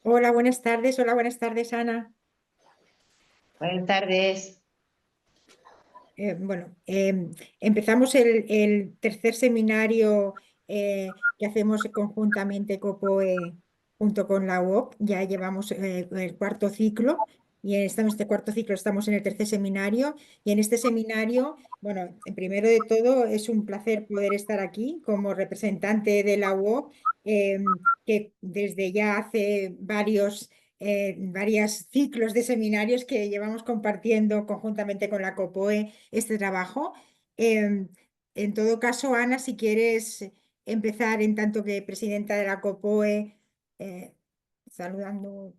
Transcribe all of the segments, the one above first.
Hola, buenas tardes, Ana. Buenas tardes. Empezamos el tercer seminario que hacemos conjuntamente COPOE junto con la UOC. Ya llevamos el cuarto ciclo y en este cuarto ciclo estamos en el tercer seminario. Y en este seminario, bueno, primero de todo es un placer poder estar aquí como representante de la UOC, que desde ya hace varios ciclos de seminarios que llevamos compartiendo conjuntamente con la COPOE este trabajo. Em, en todo caso, Ana, si quieres empezar en tanto que presidenta de la COPOE, eh, saludando.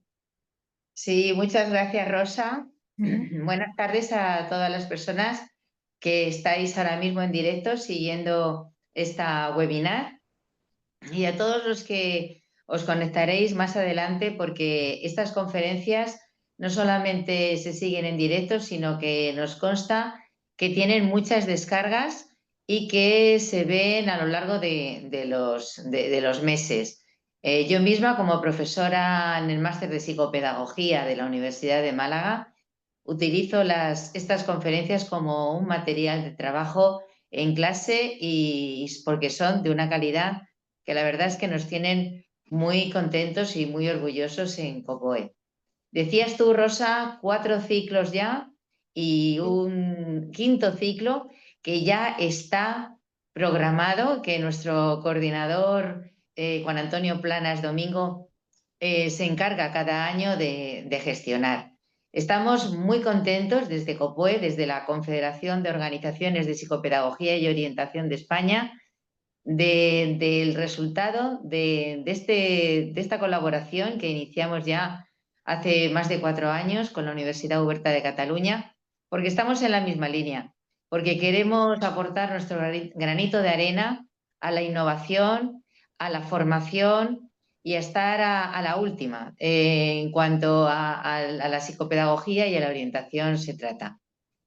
Sí, muchas gracias, Rosa. Ujú. Buenas tardes a todas las personas que estáis ahora mismo en directo siguiendo esta webinar y a todos los que os conectaréis más adelante porque estas conferencias no solamente se siguen en directo, sino que nos consta que tienen muchas descargas y que se ven a lo largo de los meses. Yo misma, como profesora en el máster de psicopedagogía de la Universidad de Málaga, utilizo estas conferencias como un material de trabajo en clase y porque son de una calidad que la verdad es que nos tienen muy contentos y muy orgullosos en COPOE. Decías tú, Rosa, 4 ciclos ya y un quinto ciclo que ya está programado, que nuestro coordinador Juan Antonio Planas Domingo se encarga cada año de gestionar. Estamos muy contentos desde COPOE, desde la Confederación de Organizaciones de Psicopedagogía y Orientación de España, del resultado de esta colaboración que iniciamos ya hace más de 4 años con la Universidad Oberta de Cataluña, porque estamos en la misma línea, porque queremos aportar nuestro granito de arena a la innovación, a la formación y a estar a la última en cuanto a la psicopedagogía y a la orientación se trata.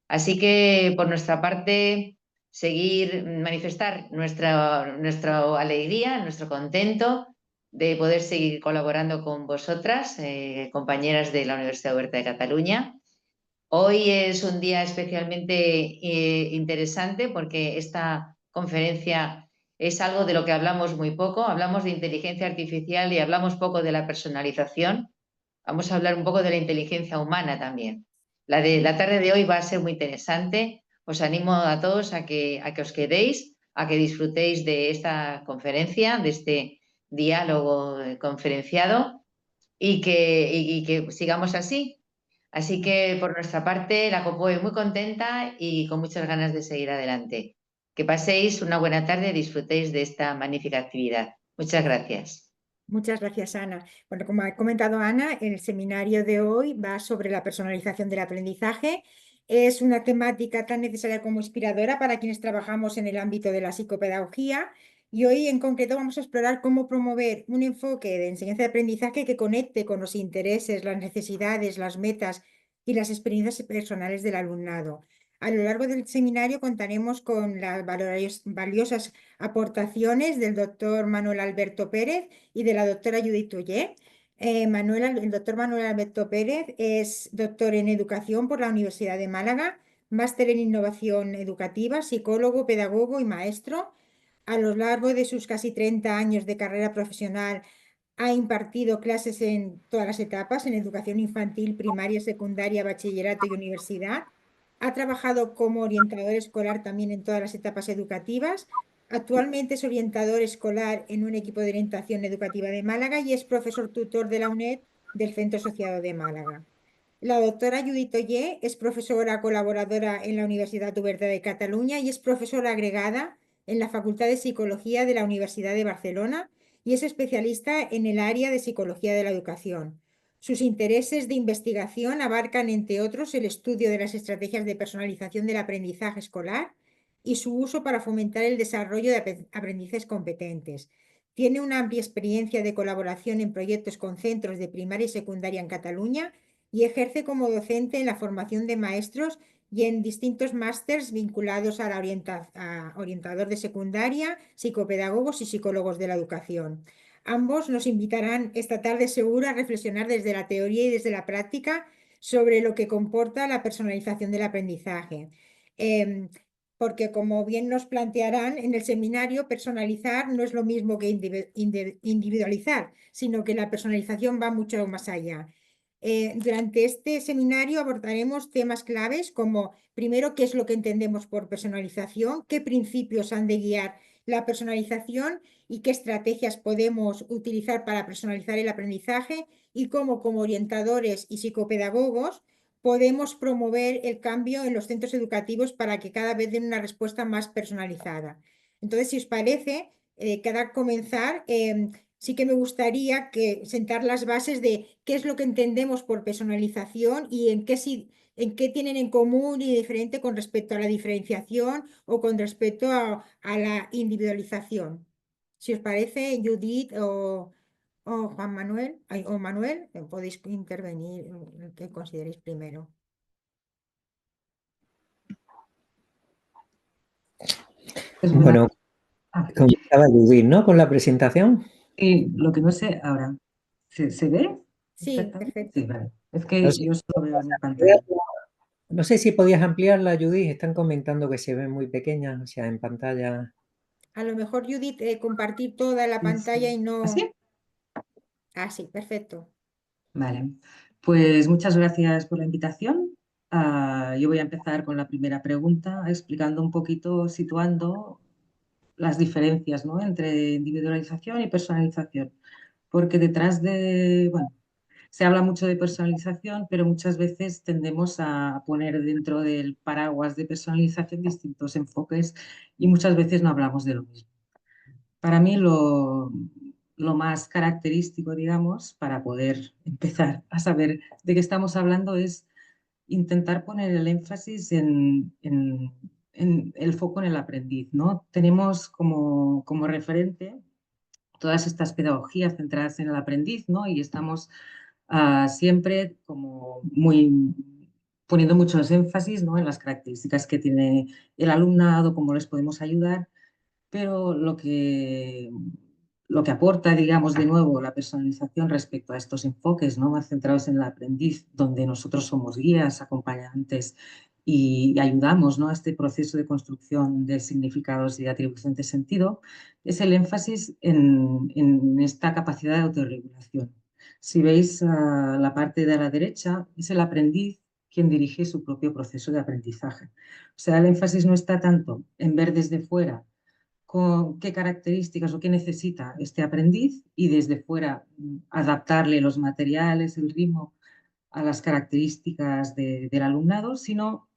Así que por nuestra parte, seguir, manifestar nuestra alegría, nuestro contento de poder seguir colaborando con vosotras, compañeras de la Universidad Oberta de Cataluña. Hoy es un día especialmente interesante porque esta conferencia es algo de lo que hablamos muy poco. Hablamos de inteligencia artificial y hablamos poco de la personalización. Vamos a hablar un poco de la inteligencia humana también. La de la tarde de hoy va a ser muy interesante. Os animo a todos a que os quedéis, a que disfrutéis de esta conferencia, de este diálogo conferenciado y que sigamos así. Así que por nuestra parte, la COPOE muy contenta y con muchas ganas de seguir adelante. Que paséis una buena tarde y disfrutéis de esta magnífica actividad. Muchas gracias. Muchas gracias, Ana. Bueno, como ha comentado Ana, el seminario de hoy va sobre la personalización del aprendizaje. Es una temática tan necesaria como inspiradora para quienes trabajamos en el ámbito de la psicopedagogía. Y hoy en concreto vamos a explorar cómo promover un enfoque de enseñanza de aprendizaje que conecte con los intereses, las necesidades, las metas y las experiencias personales del alumnado. A lo largo del seminario contaremos con las valiosas aportaciones del doctor Manuel Alberto Pérez y de la doctora Judith Ollé. El doctor Manuel Alberto Pérez es doctor en educación por la Universidad de Málaga, máster en innovación educativa, psicólogo, pedagogo y maestro. A lo largo de sus casi 30 años de carrera profesional ha impartido clases en todas las etapas, en educación infantil, primaria, secundaria, bachillerato y universidad. Ha trabajado como orientador escolar también en todas las etapas educativas. Actualmente es orientador escolar en un equipo de orientación educativa de Málaga y es profesor tutor de la UNED del Centro Asociado de Málaga. La doctora Judith Ollé es profesora colaboradora en la Universidad Oberta de Cataluña y es profesora agregada en la Facultad de Psicología de la Universidad de Barcelona y es especialista en el área de psicología de la educación. Sus intereses de investigación abarcan, entre otros, el estudio de las estrategias de personalización del aprendizaje escolar y su uso para fomentar el desarrollo de aprendices competentes. Tiene una amplia experiencia de colaboración en proyectos con centros de primaria y secundaria en Cataluña y ejerce como docente en la formación de maestros y en distintos másters vinculados a orientador de secundaria, psicopedagogos y psicólogos de la educación. Ambos nos invitarán esta tarde seguro a reflexionar desde la teoría y desde la práctica sobre lo que comporta la personalización del aprendizaje. Em, Porque como bien nos plantearán en el seminario, personalizar no es lo mismo que individualizar, sino que la personalización va mucho más allá. Durante este seminario abordaremos temas claves como, primero, qué es lo que entendemos por personalización, qué principios han de guiar la personalización y qué estrategias podemos utilizar para personalizar el aprendizaje y cómo, como orientadores y psicopedagogos, podemos promover el cambio en los centros educativos para que cada vez den una respuesta más personalizada. Entonces, si os parece, cada comenzar, sí que me gustaría que sentar las bases de qué es lo que entendemos por personalización y en qué tienen en común y diferente con respecto a la diferenciación o con respecto a la individualización. Si os parece, Judith o Juan Manuel, o Manuel, podéis intervenir, el que consideréis primero. Es verdad. Bueno, comenzaba Judith, ¿no? Con la presentación. Y lo que no sé ahora, ¿se ve? Sí, Exactamente. perfecto. Sí, vale. Es que No sé, yo solo veo en mi pantalla. no sé si podías ampliarla, Judith. Están comentando que se ven muy pequeñas, o sea, en pantalla. A lo mejor, Judith, compartir toda la Sí, pantalla y sí. no... ¿Así? Ah, sí, perfecto. Vale. Pues muchas gracias por la invitación. Yo voy a empezar con la primera pregunta, explicando un poquito, situando las diferencias, ¿no?, entre individualización y personalización. Porque detrás de, bueno, se habla mucho de personalización, pero muchas veces tendemos a poner dentro del paraguas de personalización distintos enfoques y muchas veces no hablamos de lo mismo. Para mí lo más característico, digamos, para poder empezar a saber de qué estamos hablando es intentar poner el énfasis en el foco en el aprendiz, ¿no? Tenemos como referente todas estas pedagogías centradas en el aprendiz, ¿no? Y estamos siempre como muy poniendo muchos énfasis, ¿no?, en las características que tiene el alumnado, cómo les podemos ayudar, pero lo que aporta, digamos, de nuevo la personalización respecto a estos enfoques, ¿no?, más centrados en el aprendiz, donde nosotros somos guías, acompañantes y ayudamos, ¿no?, a este proceso de construcción de significados y de atribución de sentido, es el énfasis en esta capacidad de autorregulación. Si veis la parte de la derecha, es el aprendiz quien dirige su propio proceso de aprendizaje. O sea, el énfasis no está tanto en ver desde fuera con qué características o qué necesita este aprendiz y desde fuera adaptarle los materiales, el ritmo a las características del alumnado, sino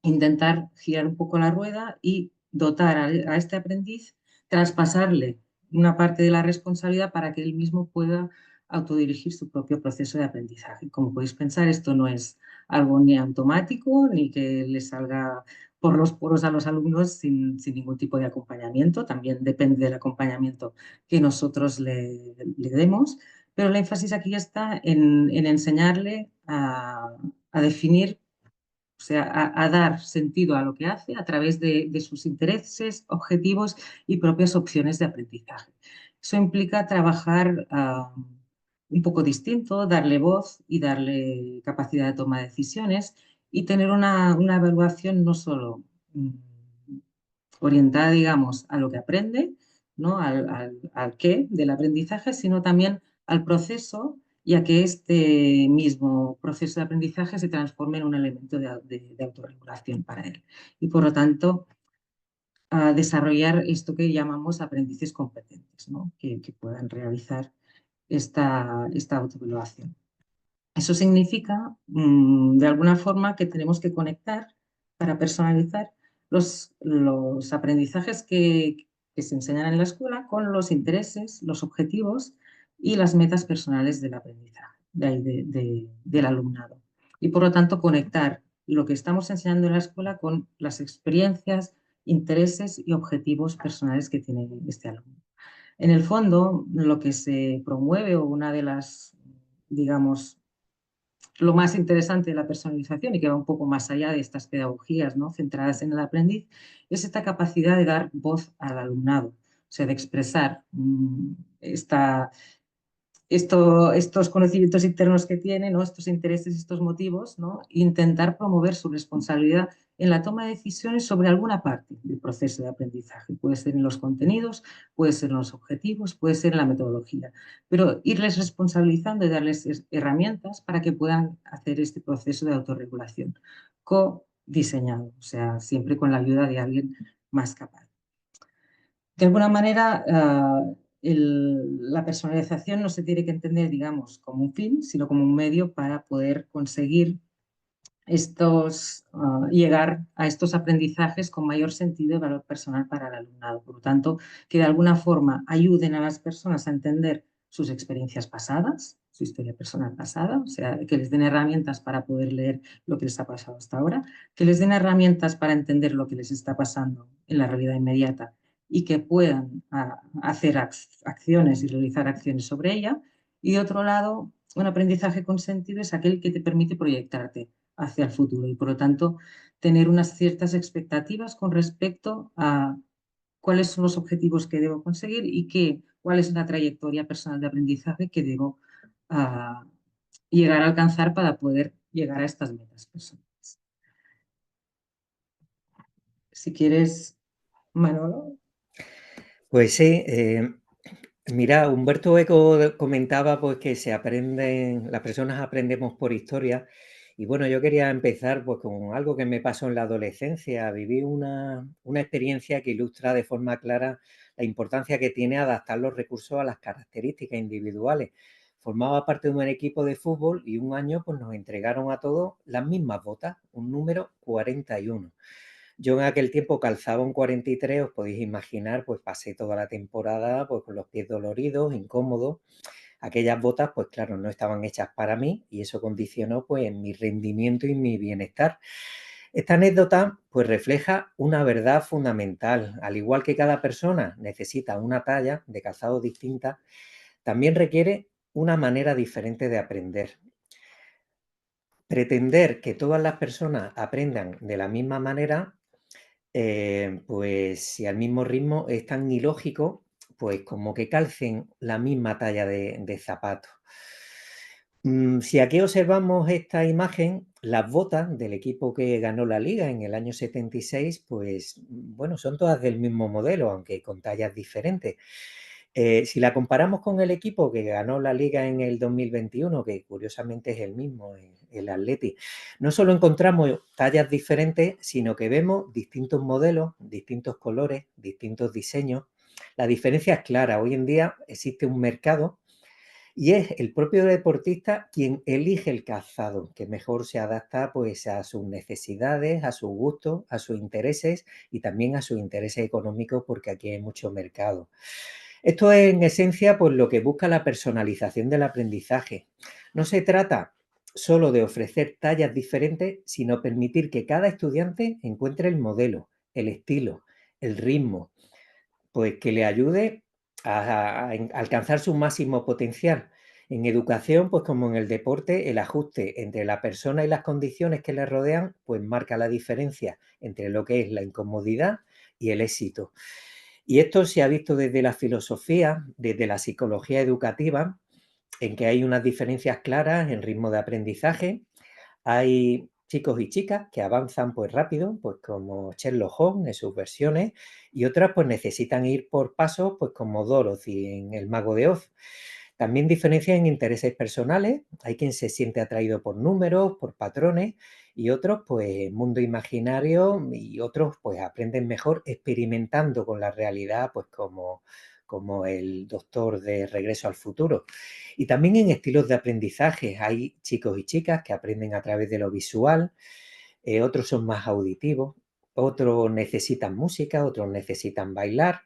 intentar girar un poco la rueda y dotar a este aprendiz, traspasarle una parte de la responsabilidad para que él mismo pueda autodirigir su propio proceso de aprendizaje. Como podéis pensar, esto no es algo ni automático ni que le salga por los poros a los alumnos sin ningún tipo de acompañamiento. También depende del acompañamiento que nosotros le demos, pero el énfasis aquí está en enseñarle a definir, o sea, a dar sentido a lo que hace a través de sus intereses, objetivos y propias opciones de aprendizaje. Eso implica trabajar un poco distinto, darle voz y darle capacidad de toma de decisiones y tener una evaluación no solo orientada, digamos, a lo que aprende, ¿no?, al qué del aprendizaje, sino también al proceso y a que este mismo proceso de aprendizaje se transforme en un elemento de autorregulación para él. Y por lo tanto, a desarrollar esto que llamamos aprendices competentes, ¿no?, que puedan realizar esta autoevaluación. Eso significa, de alguna forma, que tenemos que conectar para personalizar los aprendizajes que se enseñan en la escuela con los intereses, los objetivos y las metas personales del aprendizaje, del alumnado. Y por lo tanto, conectar lo que estamos enseñando en la escuela con las experiencias, intereses y objetivos personales que tiene este alumno. En el fondo, lo que se promueve o una de las, digamos, lo más interesante de la personalización y que va un poco más allá de estas pedagogías, ¿no?, centradas en el aprendiz, es esta capacidad de dar voz al alumnado. sea, de expresar estos conocimientos internos que tiene, ¿no? Estos intereses, estos motivos, ¿no? Intentar promover su responsabilidad en la toma de decisiones sobre alguna parte del proceso de aprendizaje. Puede ser en los contenidos, puede ser en los objetivos, puede ser en la metodología, pero irles responsabilizando y darles herramientas para que puedan hacer este proceso de autorregulación co-diseñado, o sea, siempre con la ayuda de alguien más capaz. De alguna manera, la personalización no se tiene que entender, digamos, como un fin, sino como un medio para poder conseguir llegar a estos aprendizajes con mayor sentido y valor personal para el alumnado. Por lo tanto, que de alguna forma ayuden a las personas a entender sus experiencias pasadas, su historia personal pasada, o sea, que les den herramientas para poder leer lo que les ha pasado hasta ahora, que les den herramientas para entender lo que les está pasando en la realidad inmediata y que puedan hacer acciones y realizar acciones sobre ella. Y de otro lado, un aprendizaje con sentido es aquel que te permite proyectarte hacia el futuro y, por lo tanto, tener unas ciertas expectativas con respecto a cuáles son los objetivos que debo conseguir y cuál es la trayectoria personal de aprendizaje que debo llegar a alcanzar para poder llegar a estas metas personales. Si quieres, Manolo. Pues sí, mira, Humberto Eco comentaba pues, que las personas aprendemos por historia. Y bueno, yo quería empezar pues, con algo que me pasó en la adolescencia. Viví una experiencia que ilustra de forma clara la importancia que tiene adaptar los recursos a las características individuales. Formaba parte de un equipo de fútbol y un año pues, nos entregaron a todos las mismas botas, un número 41. Yo en aquel tiempo calzaba un 43, os podéis imaginar, pues pasé toda la temporada pues con los pies doloridos, incómodos. Aquellas botas, pues claro, no estaban hechas para mí y eso condicionó pues mi rendimiento y mi bienestar. Esta anécdota pues refleja una verdad fundamental. Al igual que cada persona necesita una talla de calzado distinta, también requiere una manera diferente de aprender. Pretender que todas las personas aprendan de la misma manera pues si al mismo ritmo es tan ilógico, pues como que calcen la misma talla de zapatos. Si aquí observamos esta imagen, las botas del equipo que ganó la liga en el año 76, pues bueno, son todas del mismo modelo, aunque con tallas diferentes. Si la comparamos con el equipo que ganó la liga en el 2021, que curiosamente es el mismo, el Atleti, no solo encontramos tallas diferentes, sino que vemos distintos modelos, distintos colores, distintos diseños. La diferencia es clara. Hoy en día existe un mercado y es el propio deportista quien elige el calzado, que mejor se adapta pues, a sus necesidades, a sus gustos, a sus intereses y también a sus intereses económicos, porque aquí hay mucho mercado. Esto es en esencia pues, lo que busca la personalización del aprendizaje. No se trata solo de ofrecer tallas diferentes, sino permitir que cada estudiante encuentre el modelo, el estilo, el ritmo, pues que le ayude a alcanzar su máximo potencial. En educación, pues como en el deporte, el ajuste entre la persona y las condiciones que le rodean, pues marca la diferencia entre lo que es la incomodidad y el éxito. Y esto se ha visto desde la filosofía, desde la psicología educativa, en que hay unas diferencias claras en ritmo de aprendizaje. Hay chicos y chicas que avanzan pues rápido, pues como Sherlock Holmes en sus versiones, y otras pues necesitan ir por pasos, pues como Dorothy en El Mago de Oz. También diferencian en intereses personales. Hay quien se siente atraído por números, por patrones, y otros pues mundo imaginario, y otros pues aprenden mejor experimentando con la realidad, pues como el doctor de Regreso al Futuro. Y también en estilos de aprendizaje. Hay chicos y chicas que aprenden a través de lo visual, otros son más auditivos, otros necesitan música, otros necesitan bailar.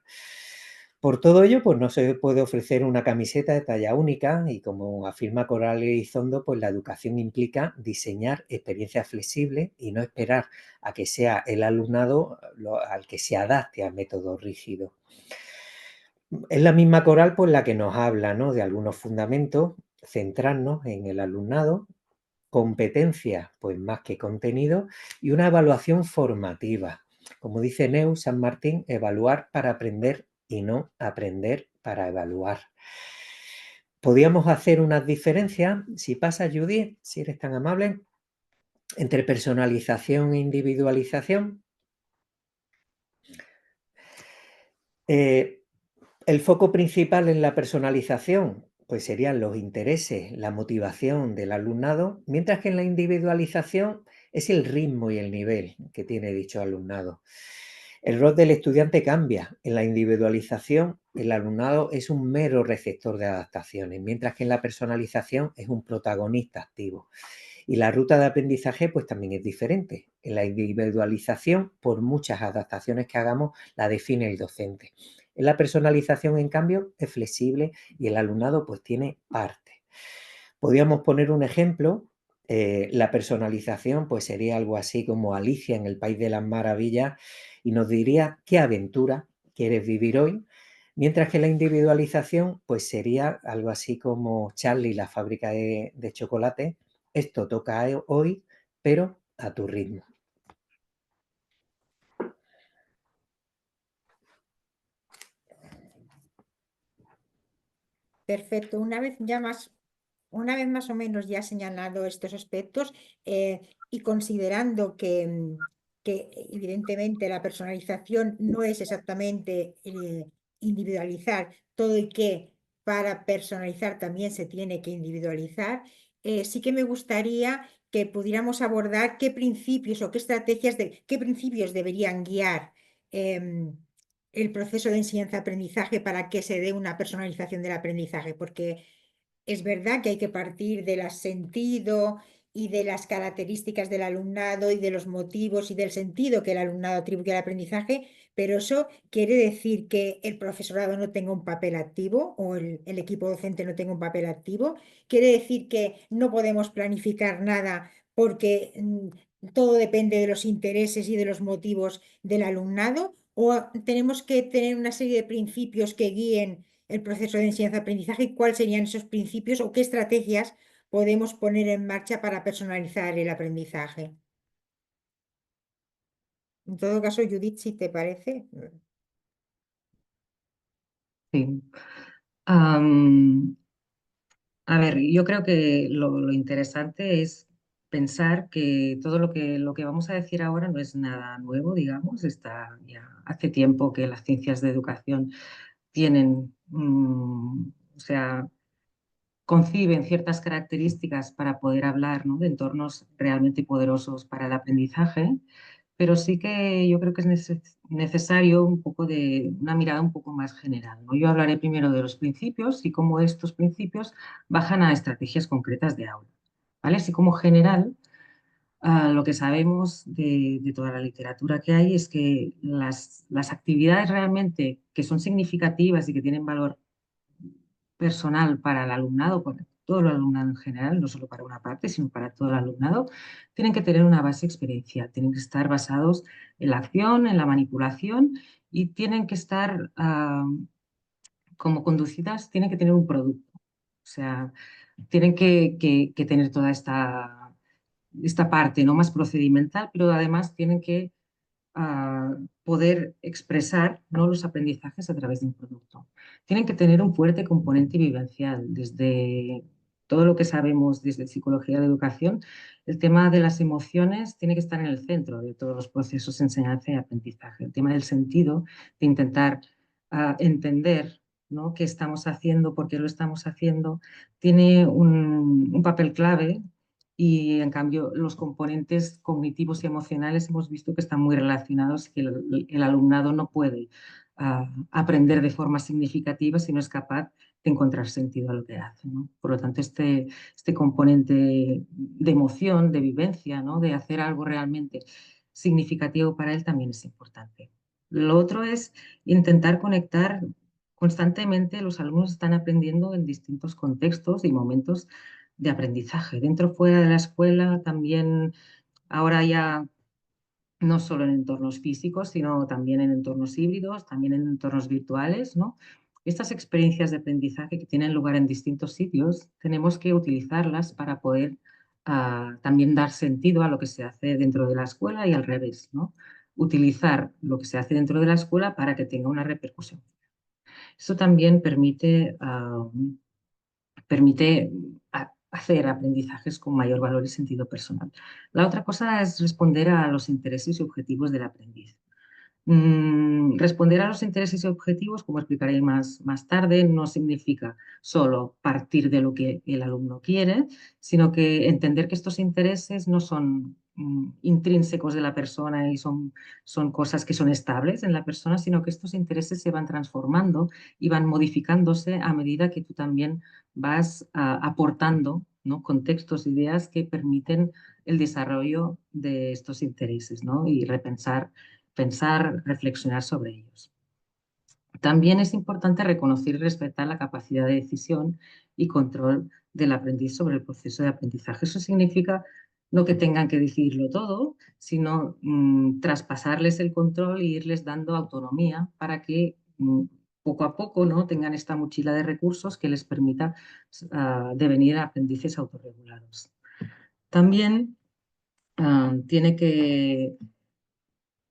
Por todo ello, pues no se puede ofrecer una camiseta de talla única y como afirma Coral Elizondo, pues la educación implica diseñar experiencias flexibles y no esperar a que sea el alumnado al que se adapte al método rígido. Es la misma Coral pues la que nos habla, ¿no?, de algunos fundamentos, centrarnos en el alumnado, competencias pues más que contenido y una evaluación formativa. Como dice Neus San Martín, evaluar para aprender y no aprender para evaluar. Podríamos hacer unas diferencias, si pasa, Judith, si eres tan amable, entre personalización e individualización. El foco principal en la personalización, pues serían los intereses, la motivación del alumnado, mientras que en la individualización es el ritmo y el nivel que tiene dicho alumnado. El rol del estudiante cambia. En la individualización, el alumnado es un mero receptor de adaptaciones, mientras que en la personalización es un protagonista activo. Y la ruta de aprendizaje pues también es diferente. En la individualización, por muchas adaptaciones que hagamos, la define el docente. En la personalización, en cambio, es flexible y el alumnado pues tiene parte. Podríamos poner un ejemplo. La personalización pues sería algo así como Alicia en el País de las Maravillas y nos diría qué aventura quieres vivir hoy, mientras que la individualización pues sería algo así como Charlie, la fábrica de chocolate. Esto toca hoy, pero a tu ritmo. Perfecto. Una vez más o menos ya señalado estos aspectos y considerando que evidentemente la personalización no es exactamente individualizar todo y que para personalizar también se tiene que individualizar, sí que me gustaría que pudiéramos abordar qué principios o qué estrategias qué principios deberían guiar el proceso de enseñanza-aprendizaje para que se dé una personalización del aprendizaje, porque es verdad que hay que partir del sentido y de las características del alumnado y de los motivos y del sentido que el alumnado atribuye al aprendizaje, pero eso quiere decir que el profesorado no tenga un papel activo o el equipo docente no tenga un papel activo. Quiere decir que no podemos planificar nada porque todo depende de los intereses y de los motivos del alumnado, o tenemos que tener una serie de principios que guíen el proceso de enseñanza-aprendizaje y cuáles serían esos principios o qué estrategias podemos poner en marcha para personalizar el aprendizaje. En todo caso, Judith, si te parece. Sí. A ver, yo creo que lo interesante es pensar que todo lo que vamos a decir ahora no es nada nuevo, digamos, está ya hace tiempo que las ciencias de educación tienen, o sea, conciben ciertas características para poder hablar, ¿no?, de entornos realmente poderosos para el aprendizaje, pero sí que yo creo que es necesario un poco de una mirada un poco más general, ¿no? Yo hablaré primero de los principios y cómo estos principios bajan a estrategias concretas de aula, ¿vale? Así como general, lo que sabemos de toda la literatura que hay es que las actividades realmente que son significativas y que tienen valor personal para el alumnado, para todo el alumnado en general, no solo para una parte, sino para todo el alumnado, tienen que tener una base experiencial, tienen que estar basados en la acción, en la manipulación y tienen que estar como conducidas, tienen que tener un producto. O sea, tienen que tener toda esta parte, ¿no?, más procedimental, pero además tienen que poder expresar, ¿no?, los aprendizajes a través de un producto. Tienen que tener un fuerte componente vivencial. Desde todo lo que sabemos desde psicología de la educación, el tema de las emociones tiene que estar en el centro de todos los procesos de enseñanza y aprendizaje. El tema del sentido, de intentar entender, ¿no?, qué estamos haciendo, por qué lo estamos haciendo, tiene un papel clave. Y en cambio los componentes cognitivos y emocionales hemos visto que están muy relacionados, que el alumnado no puede aprender de forma significativa si no es capaz de encontrar sentido a lo que hace, ¿no? Por lo tanto, este componente de emoción, de vivencia, ¿no?, de hacer algo realmente significativo para él también es importante. Lo otro es intentar conectar constantemente. Los alumnos están aprendiendo en distintos contextos y momentos de aprendizaje, dentro, fuera de la escuela, también ahora ya no solo en entornos físicos, sino también en entornos híbridos, también en entornos virtuales, ¿no? Estas experiencias de aprendizaje que tienen lugar en distintos sitios, tenemos que utilizarlas para poder también dar sentido a lo que se hace dentro de la escuela y al revés, ¿no? Utilizar lo que se hace dentro de la escuela para que tenga una repercusión. Eso también permite hacer aprendizajes con mayor valor y sentido personal. La otra cosa es responder a los intereses y objetivos del aprendiz. Responder a los intereses y objetivos, como explicaré más tarde, no significa solo partir de lo que el alumno quiere, sino que entender que estos intereses no son intrínsecos de la persona y son cosas que son estables en la persona, sino que estos intereses se van transformando y van modificándose a medida que tú también vas aportando, ¿no?, contextos, ideas que permiten el desarrollo de estos intereses, ¿no?, y pensar, reflexionar sobre ellos. También es importante reconocer y respetar la capacidad de decisión y control del aprendiz sobre el proceso de aprendizaje. Eso significa no que tengan que decidirlo todo, sino traspasarles el control e irles dando autonomía para que poco a poco, ¿no?, tengan esta mochila de recursos que les permita devenir aprendices autorregulados. También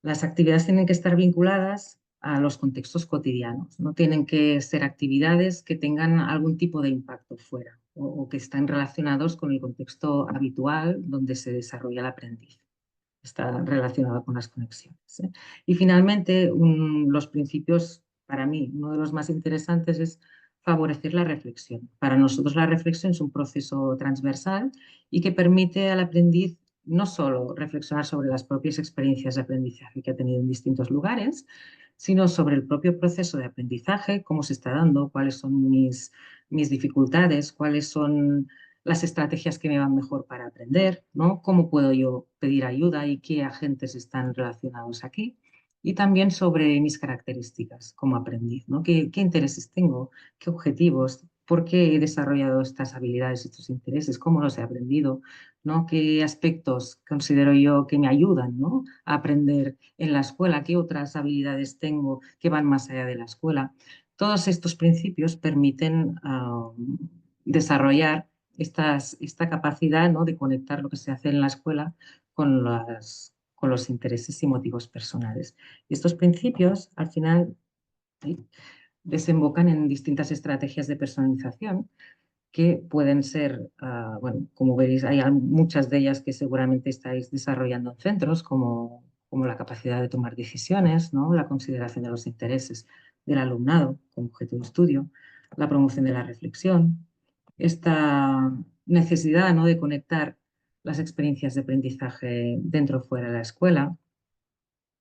las actividades tienen que estar vinculadas a los contextos cotidianos, no tienen que ser actividades que tengan algún tipo de impacto fuera o que están relacionados con el contexto habitual donde se desarrolla el aprendiz. Está relacionado con las conexiones, ¿eh? Y finalmente, los principios, para mí, uno de los más interesantes es favorecer la reflexión. Para nosotros la reflexión es un proceso transversal y que permite al aprendiz no solo reflexionar sobre las propias experiencias de aprendizaje que ha tenido en distintos lugares, sino sobre el propio proceso de aprendizaje, cómo se está dando, cuáles son mis dificultades, cuáles son las estrategias que me van mejor para aprender, ¿no?, cómo puedo yo pedir ayuda y qué agentes están relacionados aquí. Y también sobre mis características como aprendiz, ¿no?, qué intereses tengo, qué objetivos, por qué he desarrollado estas habilidades, estos intereses, cómo los he aprendido, ¿no?, qué aspectos considero yo que me ayudan, ¿no?, a aprender en la escuela, qué otras habilidades tengo que van más allá de la escuela. Todos estos principios permiten desarrollar esta capacidad, ¿no?, de conectar lo que se hace en la escuela con los intereses y motivos personales. Y estos principios, al final, desembocan en distintas estrategias de personalización que pueden ser, bueno, como veréis, hay muchas de ellas que seguramente estáis desarrollando en centros, como la capacidad de tomar decisiones, ¿no?, la consideración de los intereses del alumnado como objeto de estudio, la promoción de la reflexión, esta necesidad, ¿no?, de conectar las experiencias de aprendizaje dentro o fuera de la escuela,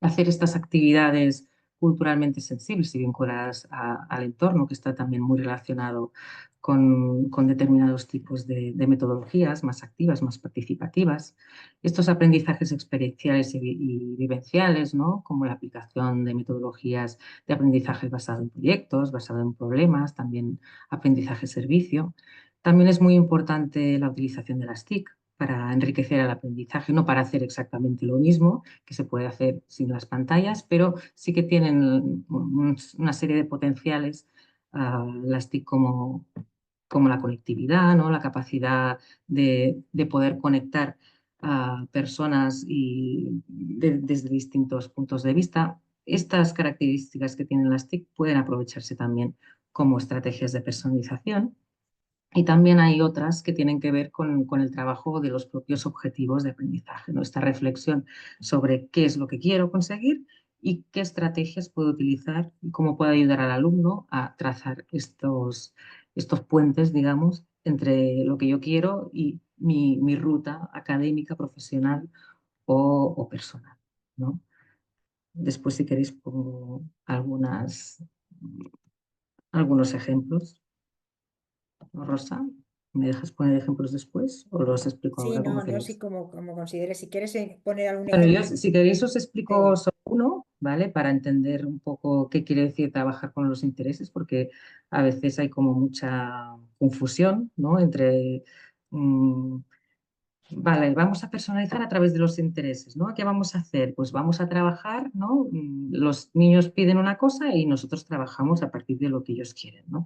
hacer estas actividades culturalmente sensibles y vinculadas al entorno, que está también muy relacionado con determinados tipos de metodologías más activas, más participativas. Estos aprendizajes experienciales y vivenciales, ¿no?, como la aplicación de metodologías de aprendizaje basado en proyectos, basado en problemas, también aprendizaje-servicio. También es muy importante la utilización de las TIC para enriquecer el aprendizaje, no para hacer exactamente lo mismo que se puede hacer sin las pantallas, pero sí que tienen una serie de potenciales, las TIC como la conectividad, ¿no?, la capacidad de poder conectar a personas desde distintos puntos de vista. Estas características que tienen las TIC pueden aprovecharse también como estrategias de personalización. Y también hay otras que tienen que ver con el trabajo de los propios objetivos de aprendizaje, ¿no?, esta reflexión sobre qué es lo que quiero conseguir y qué estrategias puedo utilizar y cómo puedo ayudar al alumno a trazar estos puentes, digamos, entre lo que yo quiero y mi ruta académica, profesional o personal, ¿no? Después, si queréis, pongo algunos ejemplos. Rosa, ¿me dejas poner ejemplos después o los explico Sí, ahora como no, sí, queréis? como consideres. Si quieres poner algún Bueno, yo, ejemplo. si queréis, os explico Sí. solo uno, ¿vale? Para entender un poco qué quiere decir trabajar con los intereses, porque a veces hay como mucha confusión, ¿no?, entre, vale, vamos a personalizar a través de los intereses, ¿no? ¿Qué vamos a hacer? Pues vamos a trabajar, ¿no? Los niños piden una cosa y nosotros trabajamos a partir de lo que ellos quieren, ¿no?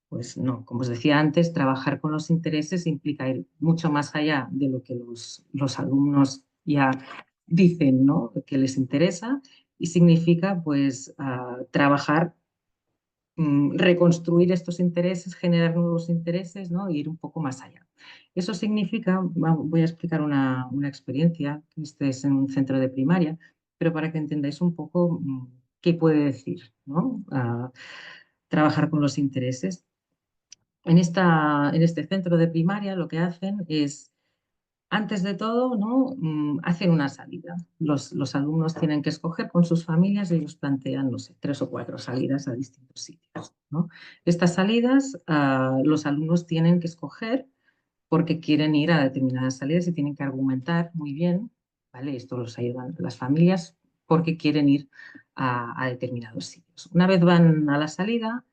Pues no, como os decía antes, trabajar con los intereses implica ir mucho más allá de lo que los alumnos ya dicen, ¿no?, que les interesa, y significa pues trabajar reconstruir estos intereses, generar nuevos intereses, ¿no? E ir un poco más allá. Eso significa, voy a explicar una experiencia, que este es en un centro de primaria, pero para que entendáis un poco qué puede decir, ¿no? Trabajar con los intereses. En este centro de primaria lo que hacen es, antes de todo, ¿no? Hacen una salida. Los alumnos tienen que escoger con sus familias, ellos plantean, no sé, 3 o 4 salidas a distintos sitios, ¿no? Estas salidas los alumnos tienen que escoger porque quieren ir a determinadas salidas y tienen que argumentar muy bien, ¿vale? Esto los ayudan las familias porque quieren ir a determinados sitios. Una vez van a la salida,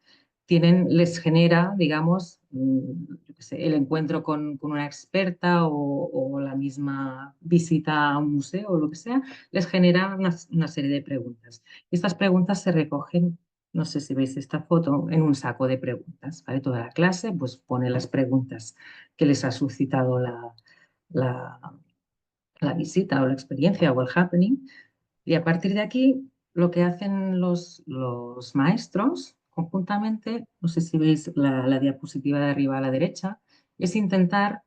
les genera, digamos, yo qué sé, el encuentro con una experta o la misma visita a un museo o lo que sea, les genera una serie de preguntas. Estas preguntas se recogen, no sé si veis esta foto, en un saco de preguntas, ¿vale? Toda la clase pues pone las preguntas que les ha suscitado la, la visita o la experiencia o el happening. Y a partir de aquí, lo que hacen los maestros conjuntamente, no sé si veis la diapositiva de arriba a la derecha, es intentar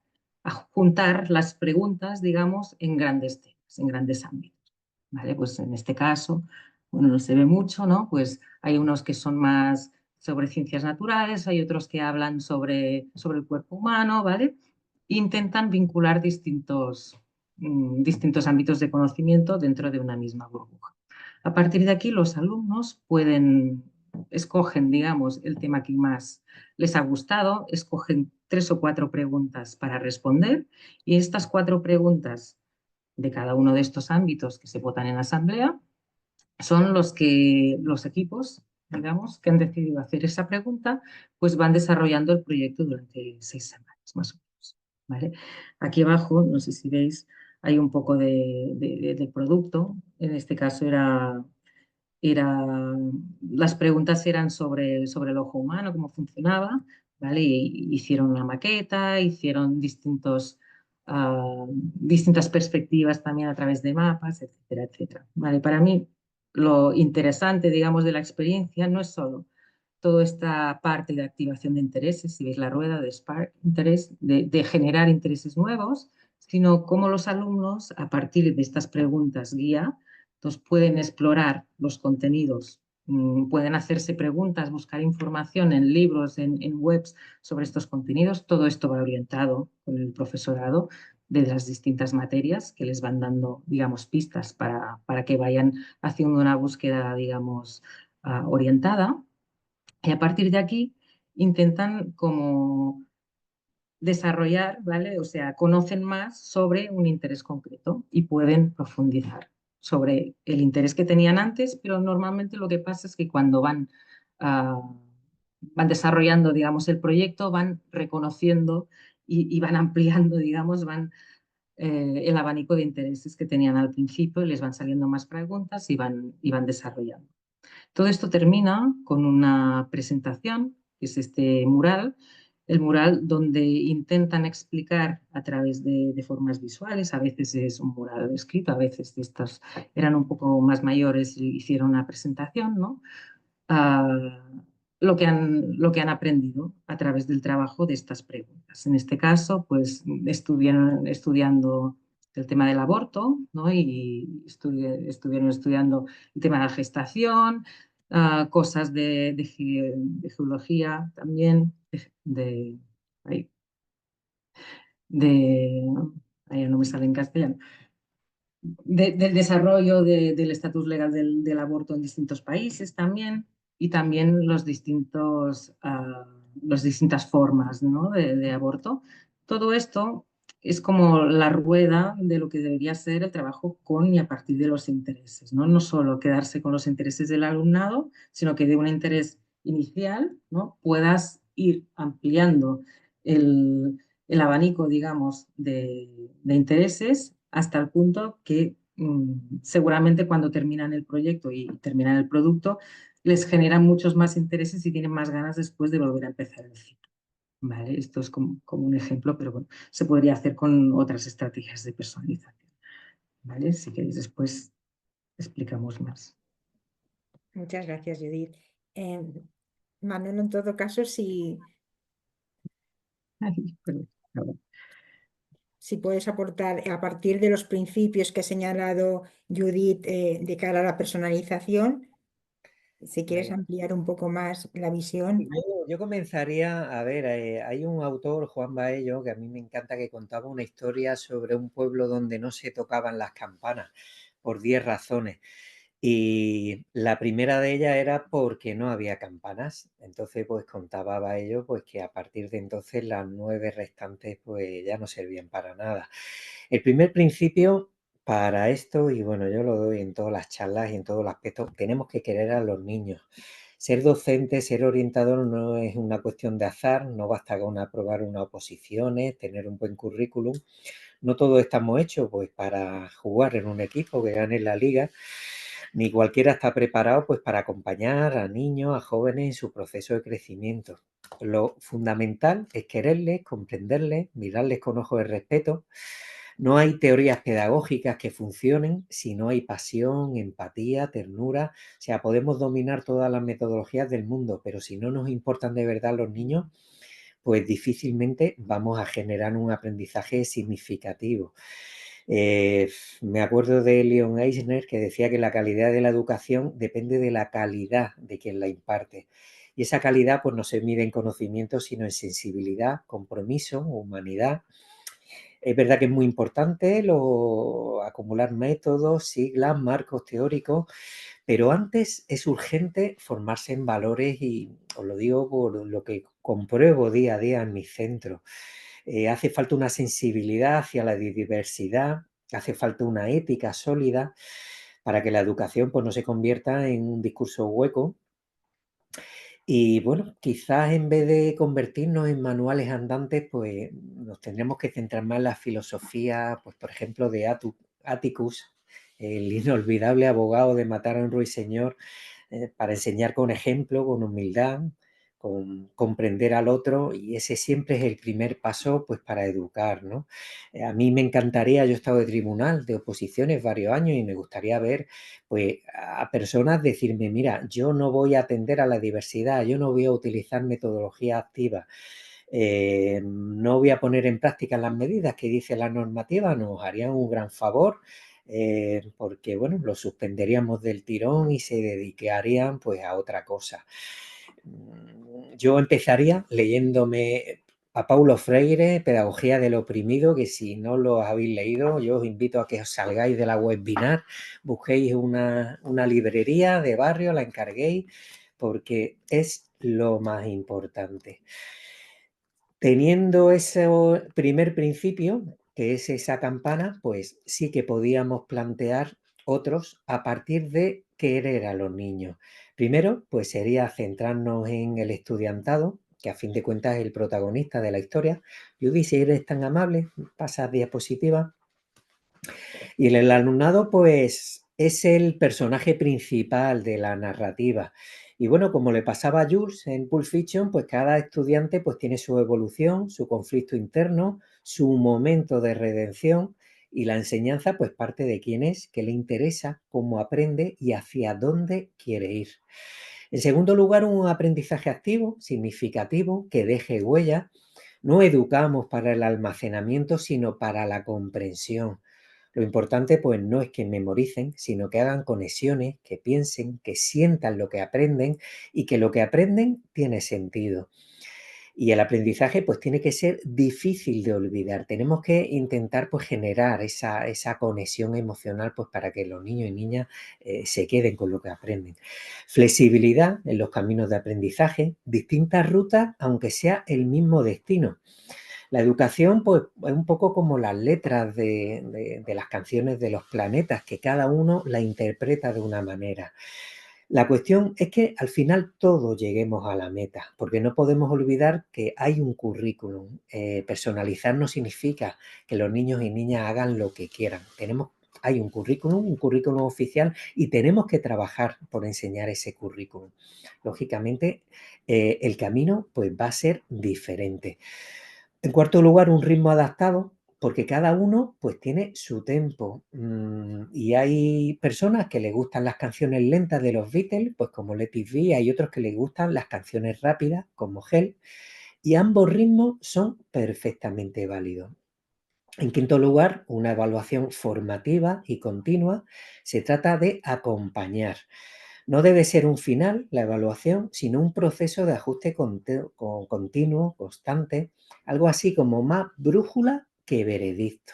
juntar las preguntas, digamos, en grandes temas, en grandes ámbitos. ¿Vale? Pues en este caso, bueno, no se ve mucho, ¿no? Pues hay unos que son más sobre ciencias naturales, hay otros que hablan sobre el cuerpo humano, ¿vale? Intentan vincular distintos ámbitos de conocimiento dentro de una misma burbuja. A partir de aquí, los alumnos escogen, digamos, el tema que más les ha gustado, escogen 3 o 4 preguntas para responder y estas 4 preguntas de cada uno de estos ámbitos que se votan en asamblea son los que los equipos, digamos, que han decidido hacer esa pregunta, pues van desarrollando el proyecto durante 6 semanas, más o menos. ¿Vale? Aquí abajo, no sé si veis, hay un poco del producto. En este caso las preguntas eran sobre el ojo humano, cómo funcionaba, ¿vale? Y hicieron una maqueta, hicieron distintas perspectivas también a través de mapas, etcétera, etcétera. ¿Vale? Para mí, lo interesante, digamos, de la experiencia no es solo toda esta parte de activación de intereses, si veis la rueda de Spark Interés, de generar intereses nuevos, sino cómo los alumnos, a partir de estas preguntas guía, entonces pueden explorar los contenidos, pueden hacerse preguntas, buscar información en libros, en webs sobre estos contenidos. Todo esto va orientado con el profesorado de las distintas materias que les van dando, digamos, pistas para que vayan haciendo una búsqueda, digamos, orientada. Y a partir de aquí intentan como desarrollar, ¿vale? O sea, conocen más sobre un interés concreto y pueden profundizar sobre el interés que tenían antes, pero normalmente lo que pasa es que cuando van desarrollando, digamos, el proyecto, van reconociendo y van ampliando, digamos, el abanico de intereses que tenían al principio y les van saliendo más preguntas y van desarrollando. Todo esto termina con una presentación, que es este mural, el mural donde intentan explicar a través de formas visuales, a veces es un mural escrito, a veces estos eran un poco más mayores y hicieron una presentación, ¿no? Lo que han aprendido a través del trabajo de estas preguntas. En este caso, pues estuvieron estudiando el tema del aborto, ¿no? Y estuvieron estudiando el tema de la gestación, cosas de geología también, ahí no me sale en castellano, del desarrollo del estatus legal del aborto en distintos países también, y también las distintas formas, ¿no? de aborto. Todo esto es como la rueda de lo que debería ser el trabajo con y a partir de los intereses, ¿no? No solo quedarse con los intereses del alumnado, sino que de un interés inicial, ¿no? puedas ir ampliando el abanico, digamos, de intereses hasta el punto que seguramente cuando terminan el proyecto y terminan el producto, les generan muchos más intereses y tienen más ganas después de volver a empezar el ciclo. ¿Vale? Esto es como un ejemplo, pero bueno, se podría hacer con otras estrategias de personalización. ¿Vale? Si queréis después explicamos más. Muchas gracias, Judith. Manolo, en todo caso, Ay, pero, claro. si puedes aportar a partir de los principios que ha señalado Judith de cara a la personalización, si quieres Venga. ampliar un poco más la visión. Yo comenzaría, a ver, hay un autor, Juan Baello, que a mí me encanta, que contaba una historia sobre un pueblo donde no se tocaban las campanas por 10 razones. Y la primera de ellas era porque no había campanas. Entonces, pues contaba Baello pues, que a partir de entonces las 9 restantes pues ya no servían para nada. El primer principio para esto, y bueno, yo lo doy en todas las charlas y en todos los aspectos, tenemos que querer a los niños. Ser docente, ser orientador no es una cuestión de azar, no basta con aprobar unas oposiciones, tener un buen currículum. No todos estamos hechos pues, para jugar en un equipo que gane la liga, ni cualquiera está preparado pues, para acompañar a niños, a jóvenes en su proceso de crecimiento. Lo fundamental es quererles, comprenderles, mirarles con ojos de respeto. No hay teorías pedagógicas que funcionen si no hay pasión, empatía, ternura. O sea, podemos dominar todas las metodologías del mundo, pero si no nos importan de verdad los niños, pues difícilmente vamos a generar un aprendizaje significativo. Me acuerdo de Leon Eisner, que decía que la calidad de la educación depende de la calidad de quien la imparte. Y esa calidad pues no se mide en conocimiento, sino en sensibilidad, compromiso, humanidad. Es verdad que es muy importante acumular métodos, siglas, marcos teóricos, pero antes es urgente formarse en valores, y os lo digo por lo que compruebo día a día en mi centro. Hace falta una sensibilidad hacia la diversidad, hace falta una ética sólida para que la educación pues, no se convierta en un discurso hueco. Y bueno, quizás en vez de convertirnos en manuales andantes, pues nos tendremos que centrar más en la filosofía, pues por ejemplo, de Atticus, el inolvidable abogado de Matar a un ruiseñor, para enseñar con ejemplo, con humildad, con comprender al otro, y ese siempre es el primer paso pues para educar, ¿no? A mí me encantaría, yo he estado de tribunal de oposiciones varios años y me gustaría ver pues a personas decirme, mira, yo no voy a atender a la diversidad, yo no voy a utilizar metodología activa, no voy a poner en práctica las medidas que dice la normativa, nos harían un gran favor, porque bueno, lo suspenderíamos del tirón y se dedicarían pues a otra cosa. Yo empezaría leyéndome a Paulo Freire, Pedagogía del Oprimido, que si no lo habéis leído, yo os invito a que os salgáis de la webinar, busquéis una librería de barrio, la encarguéis, porque es lo más importante. Teniendo ese primer principio, que es esa campana, pues sí que podíamos plantear otros a partir de querer a los niños. Primero, pues sería centrarnos en el estudiantado, que a fin de cuentas es el protagonista de la historia. Judy, si eres tan amable, pasa diapositiva. Y el alumnado, pues, es el personaje principal de la narrativa. Y bueno, como le pasaba a Jules en Pulp Fiction, pues cada estudiante pues, tiene su evolución, su conflicto interno, su momento de redención, y la enseñanza pues parte de quién es, qué le interesa, cómo aprende y hacia dónde quiere ir. En segundo lugar, un aprendizaje activo, significativo, que deje huella. No educamos para el almacenamiento, sino para la comprensión. Lo importante, pues, no es que memoricen, sino que hagan conexiones, que piensen, que sientan lo que aprenden y que lo que aprenden tiene sentido. Y el aprendizaje, pues, tiene que ser difícil de olvidar. Tenemos que intentar, pues, generar esa conexión emocional, pues, para que los niños y niñas se queden con lo que aprenden. Flexibilidad en los caminos de aprendizaje, distintas rutas, aunque sea el mismo destino. La educación, pues, es un poco como las letras de las canciones de los planetas, que cada uno la interpreta de una manera. La cuestión es que al final todos lleguemos a la meta, porque no podemos olvidar que hay un currículum. Personalizar no significa que los niños y niñas hagan lo que quieran. Hay un currículum oficial, y tenemos que trabajar por enseñar ese currículum. Lógicamente, el camino pues, va a ser diferente. En cuarto lugar, un ritmo adaptado. porque cada uno pues tiene su tempo. Y hay personas que les gustan las canciones lentas de los Beatles, pues como Let It Be, hay otros que les gustan las canciones rápidas, como Help, y ambos ritmos son perfectamente válidos. En quinto lugar, una evaluación formativa y continua. Se trata de acompañar. No debe ser un final la evaluación, sino un proceso de ajuste continuo, constante, algo así como más brújula que veredicto.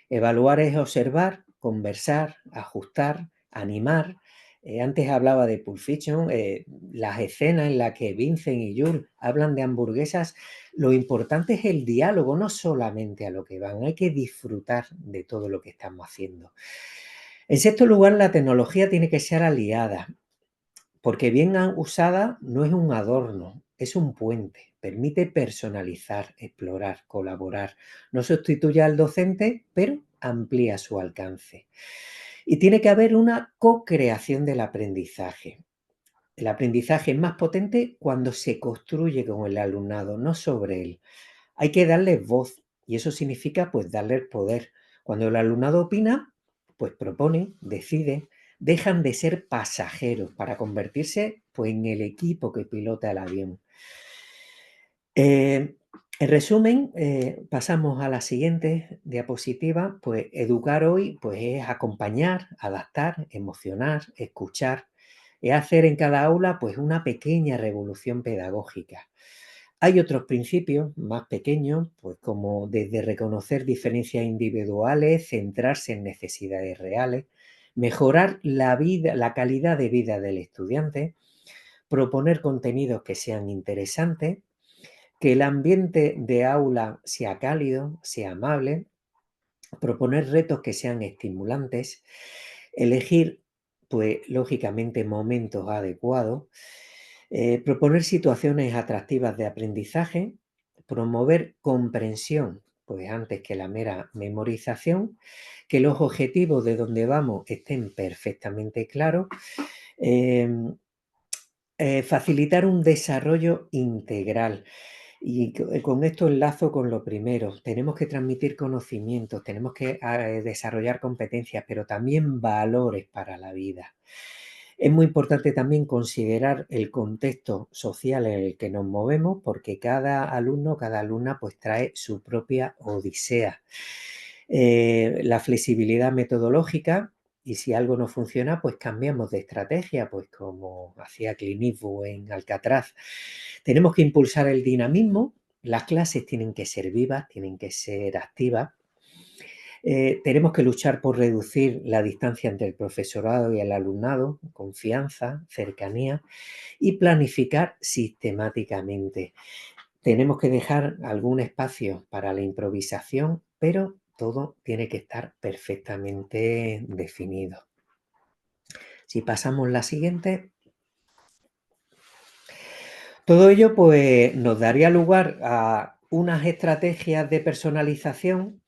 Evaluar es observar, conversar, ajustar, animar. Antes hablaba de Pulp Fiction, las escenas en las que Vincent y Jules hablan de hamburguesas, lo importante es el diálogo, no solamente a lo que van, hay que disfrutar de todo lo que estamos haciendo. En sexto lugar, la tecnología tiene que ser aliada, porque bien usada no es un adorno, es un puente, permite personalizar, explorar, colaborar, no sustituye al docente, pero amplía su alcance. Y tiene que haber una co-creación del aprendizaje. El aprendizaje es más potente cuando se construye con el alumnado, no sobre él. Hay que darle voz y eso significa pues darle el poder. Cuando el alumnado opina, pues propone, decide, dejan de ser pasajeros para convertirse pues en el equipo que pilota el avión. En resumen, pasamos a la siguiente diapositiva, pues educar hoy pues es acompañar, adaptar, emocionar, escuchar, es hacer en cada aula pues una pequeña revolución pedagógica. Hay otros principios más pequeños, pues como desde reconocer diferencias individuales, centrarse en necesidades reales, mejorar la vida, la calidad de vida del estudiante, proponer contenidos que sean interesantes, que el ambiente de aula sea cálido, sea amable, proponer retos que sean estimulantes, elegir, pues lógicamente, momentos adecuados, proponer situaciones atractivas de aprendizaje, promover comprensión, pues antes que la mera memorización, que los objetivos de donde vamos estén perfectamente claros, facilitar un desarrollo integral. Y con esto enlazo con lo primero, tenemos que transmitir conocimientos, tenemos que desarrollar competencias, pero también valores para la vida. Es muy importante también considerar el contexto social en el que nos movemos, porque cada alumno, cada alumna, pues trae su propia odisea. La flexibilidad metodológica, y si algo no funciona, pues cambiamos de estrategia, pues como hacía Clint Eastwood en Alcatraz. Tenemos que impulsar el dinamismo, las clases tienen que ser vivas, tienen que ser activas. Tenemos que luchar por reducir la distancia entre el profesorado y el alumnado, confianza, cercanía y planificar sistemáticamente. Tenemos que dejar algún espacio para la improvisación, pero todo tiene que estar perfectamente definido. Si pasamos la siguiente. Todo ello pues nos daría lugar a unas estrategias de personalización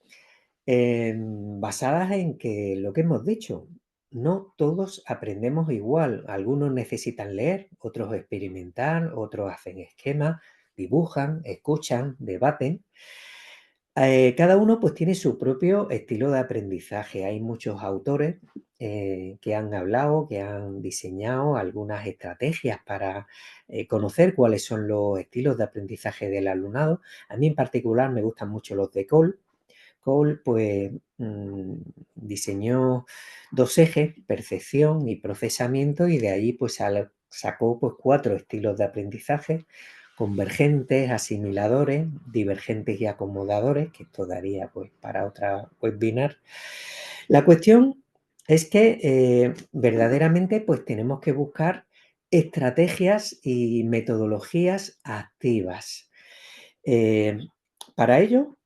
basadas en que lo que hemos dicho, no todos aprendemos igual. Algunos necesitan leer, otros experimentar, otros hacen esquemas, dibujan, escuchan, debaten. Cada uno pues tiene su propio estilo de aprendizaje. Hay muchos autores que han hablado, que han diseñado algunas estrategias para conocer cuáles son los estilos de aprendizaje del alumnado. A mí en particular me gustan mucho los de Cole. Cole pues diseñó dos ejes, percepción y procesamiento, y de ahí pues sacó pues 4 estilos de aprendizaje: convergentes, asimiladores, divergentes y acomodadores, que esto daría pues para otra webinar. La cuestión es que verdaderamente pues tenemos que buscar estrategias y metodologías activas. Para ello,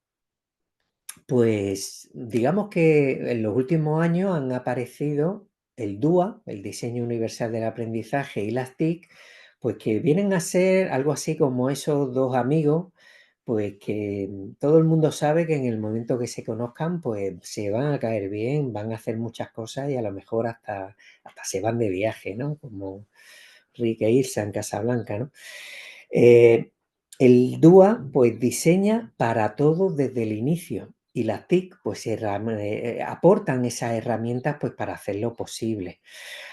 pues digamos que en los últimos años han aparecido el DUA, el Diseño Universal del Aprendizaje, y las TIC, pues que vienen a ser algo así como esos dos amigos, pues que todo el mundo sabe que en el momento que se conozcan, pues se van a caer bien, van a hacer muchas cosas y a lo mejor hasta se van de viaje, ¿no? Como Rick e Ilsa en Casablanca, ¿no? El DUA pues diseña para todos desde el inicio. y las TIC pues aportan esas herramientas pues para hacerlo posible.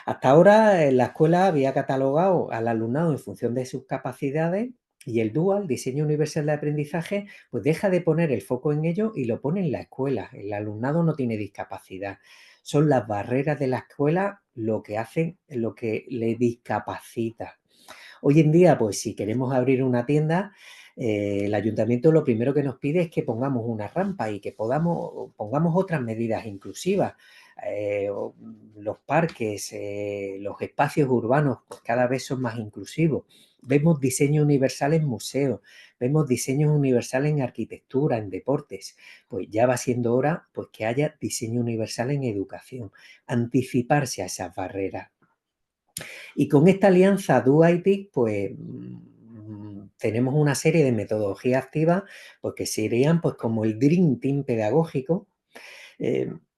Hasta ahora la escuela había catalogado al alumnado en función de sus capacidades y el DUA, el diseño universal de aprendizaje, pues deja de poner el foco en ello y lo pone en la escuela. El alumnado no tiene discapacidad. Son las barreras de la escuela lo que hacen, lo que le discapacita. Hoy en día, pues si queremos abrir una tienda, el ayuntamiento lo primero que nos pide es que pongamos una rampa y que pongamos otras medidas inclusivas. Los parques, los espacios urbanos, pues cada vez son más inclusivos. Vemos diseño universal en museos, vemos diseño universal en arquitectura, en deportes. Pues ya va siendo hora pues, que haya diseño universal en educación, anticiparse a esas barreras. Y con esta alianza DoIT, pues tenemos una serie de metodologías activas pues, que serían pues, como el Dream Team pedagógico.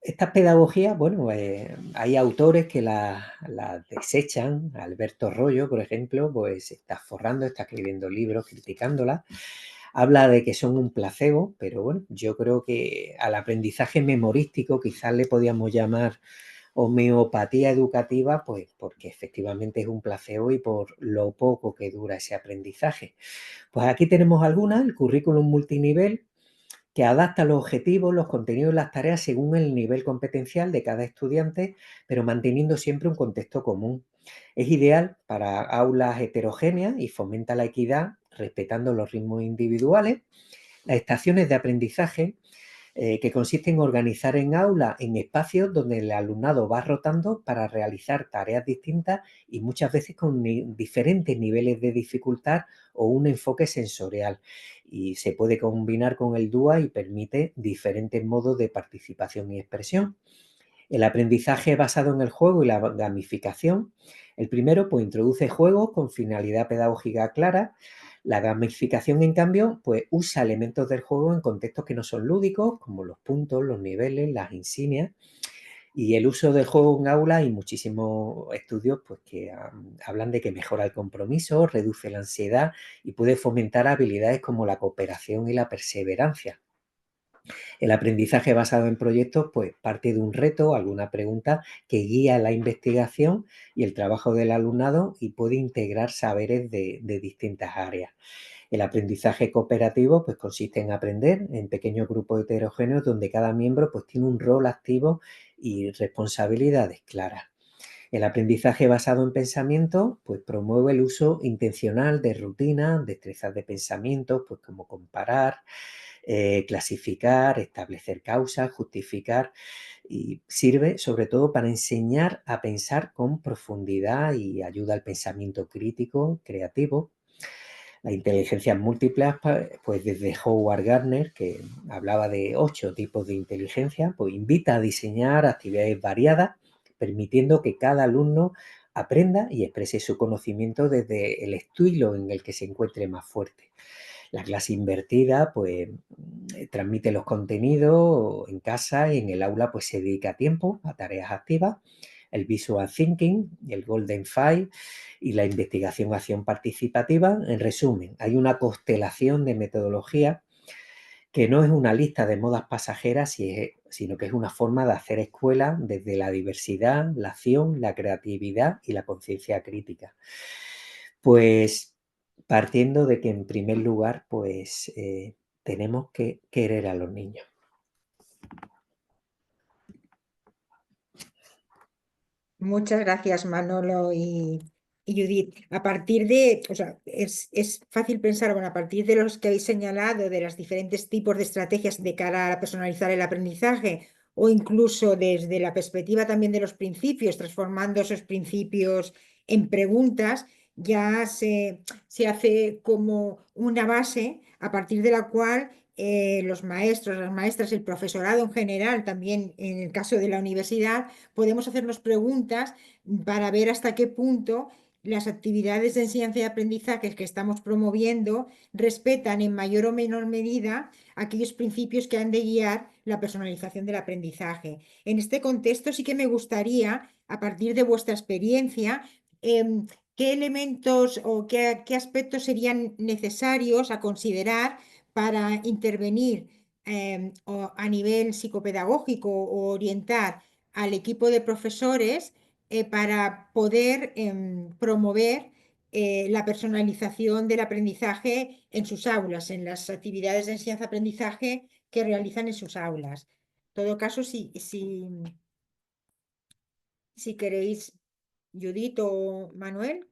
Estas pedagogías, bueno, hay autores que las desechan. Alberto Rollo, por ejemplo, pues está forrando, está escribiendo libros criticándolas. Habla de que son un placebo, pero bueno, yo creo que al aprendizaje memorístico quizás le podíamos llamar homeopatía educativa, pues porque efectivamente es un placebo y por lo poco que dura ese aprendizaje. Pues aquí tenemos algunas, el currículum multinivel, que adapta los objetivos, los contenidos y las tareas según el nivel competencial de cada estudiante, pero manteniendo siempre un contexto común. Es ideal para aulas heterogéneas y fomenta la equidad respetando los ritmos individuales. Las estaciones de aprendizaje, que consiste en organizar en aula en espacios donde el alumnado va rotando para realizar tareas distintas y muchas veces con diferentes niveles de dificultad o un enfoque sensorial. Y se puede combinar con el DUA y permite diferentes modos de participación y expresión. El aprendizaje basado en el juego y la gamificación. El primero, pues introduce juegos con finalidad pedagógica clara. La gamificación, en cambio, pues usa elementos del juego en contextos que no son lúdicos, como los puntos, los niveles, las insignias. Y el uso del juego en aula, hay muchísimos estudios pues, que hablan de que mejora el compromiso, reduce la ansiedad y puede fomentar habilidades como la cooperación y la perseverancia. El aprendizaje basado en proyectos pues, parte de un reto, alguna pregunta que guía la investigación y el trabajo del alumnado y puede integrar saberes de distintas áreas. El aprendizaje cooperativo pues, consiste en aprender en pequeños grupos heterogéneos donde cada miembro pues, tiene un rol activo y responsabilidades claras. El aprendizaje basado en pensamiento pues, promueve el uso intencional de rutinas, destrezas de pensamiento, pues, como comparar, clasificar, establecer causas, justificar, y sirve sobre todo para enseñar a pensar con profundidad y ayuda al pensamiento crítico, creativo. Las inteligencias múltiples, pues desde Howard Gardner, que hablaba de 8 tipos de inteligencia, pues invita a diseñar actividades variadas, permitiendo que cada alumno aprenda y exprese su conocimiento desde el estilo en el que se encuentre más fuerte. La clase invertida, pues, transmite los contenidos en casa y en el aula, pues, se dedica tiempo a tareas activas. El visual thinking, el golden five y la investigación-acción participativa. En resumen, hay una constelación de metodologías que no es una lista de modas pasajeras, sino que es una forma de hacer escuela desde la diversidad, la acción, la creatividad y la conciencia crítica. Pues partiendo de que en primer lugar, pues tenemos que querer a los niños. Muchas gracias, Manolo y Judith. A partir de, o sea, es fácil pensar, bueno, a partir de los que habéis señalado, de los diferentes tipos de estrategias de cara a personalizar el aprendizaje, o incluso desde la perspectiva también de los principios, transformando esos principios en preguntas, ya se hace como una base a partir de la cual los maestros, las maestras, el profesorado en general, también en el caso de la universidad, podemos hacernos preguntas para ver hasta qué punto las actividades de enseñanza y aprendizaje que estamos promoviendo respetan en mayor o menor medida aquellos principios que han de guiar la personalización del aprendizaje. En este contexto sí que me gustaría, a partir de vuestra experiencia, qué elementos o qué aspectos serían necesarios a considerar para intervenir o a nivel psicopedagógico o orientar al equipo de profesores para poder promover la personalización del aprendizaje en sus aulas, en las actividades de enseñanza-aprendizaje que realizan en sus aulas. En todo caso, si queréis, Judith o Manuel.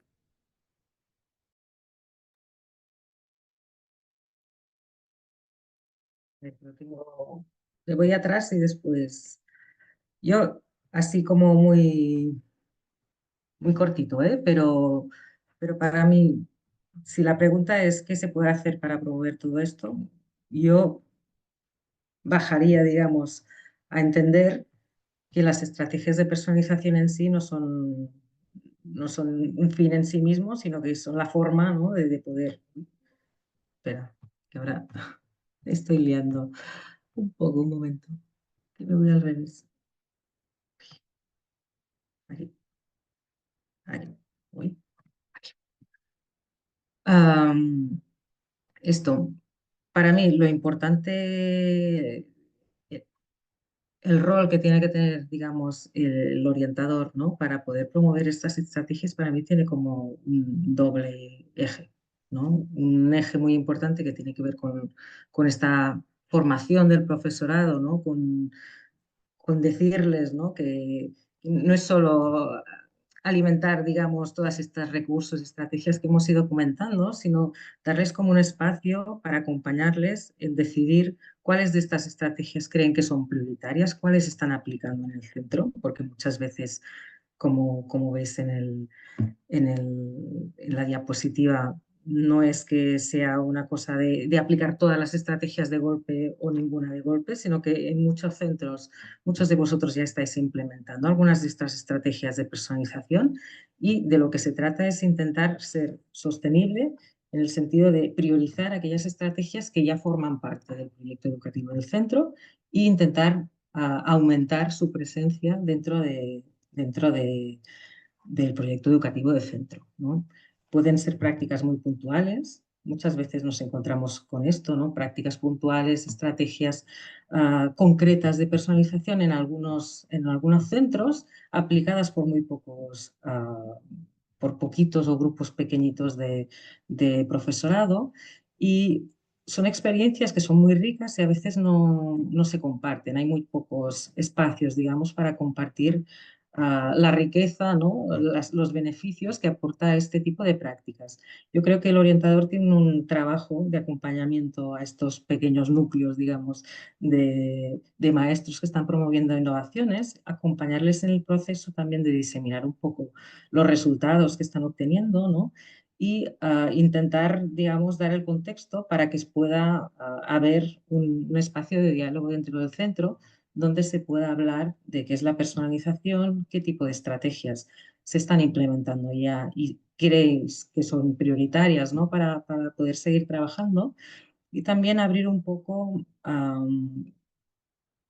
Le voy atrás y después. Yo, así como muy cortito, pero para mí, si la pregunta es qué se puede hacer para promover todo esto, yo bajaría, digamos, a entender que las estrategias de personalización en sí no son un fin en sí mismo, sino que son la forma, ¿no?, de poder. Espera, que ahora estoy liando un poco, un momento, que me voy al revés. Aquí, aquí, voy. Esto, para mí, lo importante, el rol que tiene que tener, digamos, el orientador, ¿no?, para poder promover estas estrategias, para mí tiene como un doble eje, ¿no? Un eje muy importante que tiene que ver con esta formación del profesorado, ¿no?, con decirles, ¿no?, que no es solo alimentar, digamos, todos estos recursos y estrategias que hemos ido comentando, sino darles como un espacio para acompañarles en decidir cuáles de estas estrategias creen que son prioritarias, cuáles están aplicando en el centro, porque muchas veces, como veis en la diapositiva, no es que sea una cosa de aplicar todas las estrategias de golpe o ninguna de golpe, sino que en muchos centros, muchos de vosotros ya estáis implementando algunas de estas estrategias de personalización, y de lo que se trata es intentar ser sostenible en el sentido de priorizar aquellas estrategias que ya forman parte del proyecto educativo del centro e intentar aumentar su presencia dentro del proyecto educativo de centro, ¿no? Pueden ser prácticas muy puntuales, muchas veces nos encontramos con esto, ¿no?, prácticas puntuales, estrategias concretas de personalización en algunos centros, aplicadas por muy pocos, por poquitos o grupos pequeñitos de profesorado, y son experiencias que son muy ricas y a veces no se comparten. Hay muy pocos espacios, digamos, para compartir la riqueza, ¿no?, los beneficios que aporta este tipo de prácticas. Yo creo que el orientador tiene un trabajo de acompañamiento a estos pequeños núcleos, digamos, de maestros que están promoviendo innovaciones, acompañarles en el proceso también de diseminar un poco los resultados que están obteniendo, ¿no?, y intentar, digamos, dar el contexto para que pueda haber un espacio de diálogo dentro del centro donde se pueda hablar de qué es la personalización, qué tipo de estrategias se están implementando ya y creéis que son prioritarias, ¿no?, para poder seguir trabajando, y también abrir un poco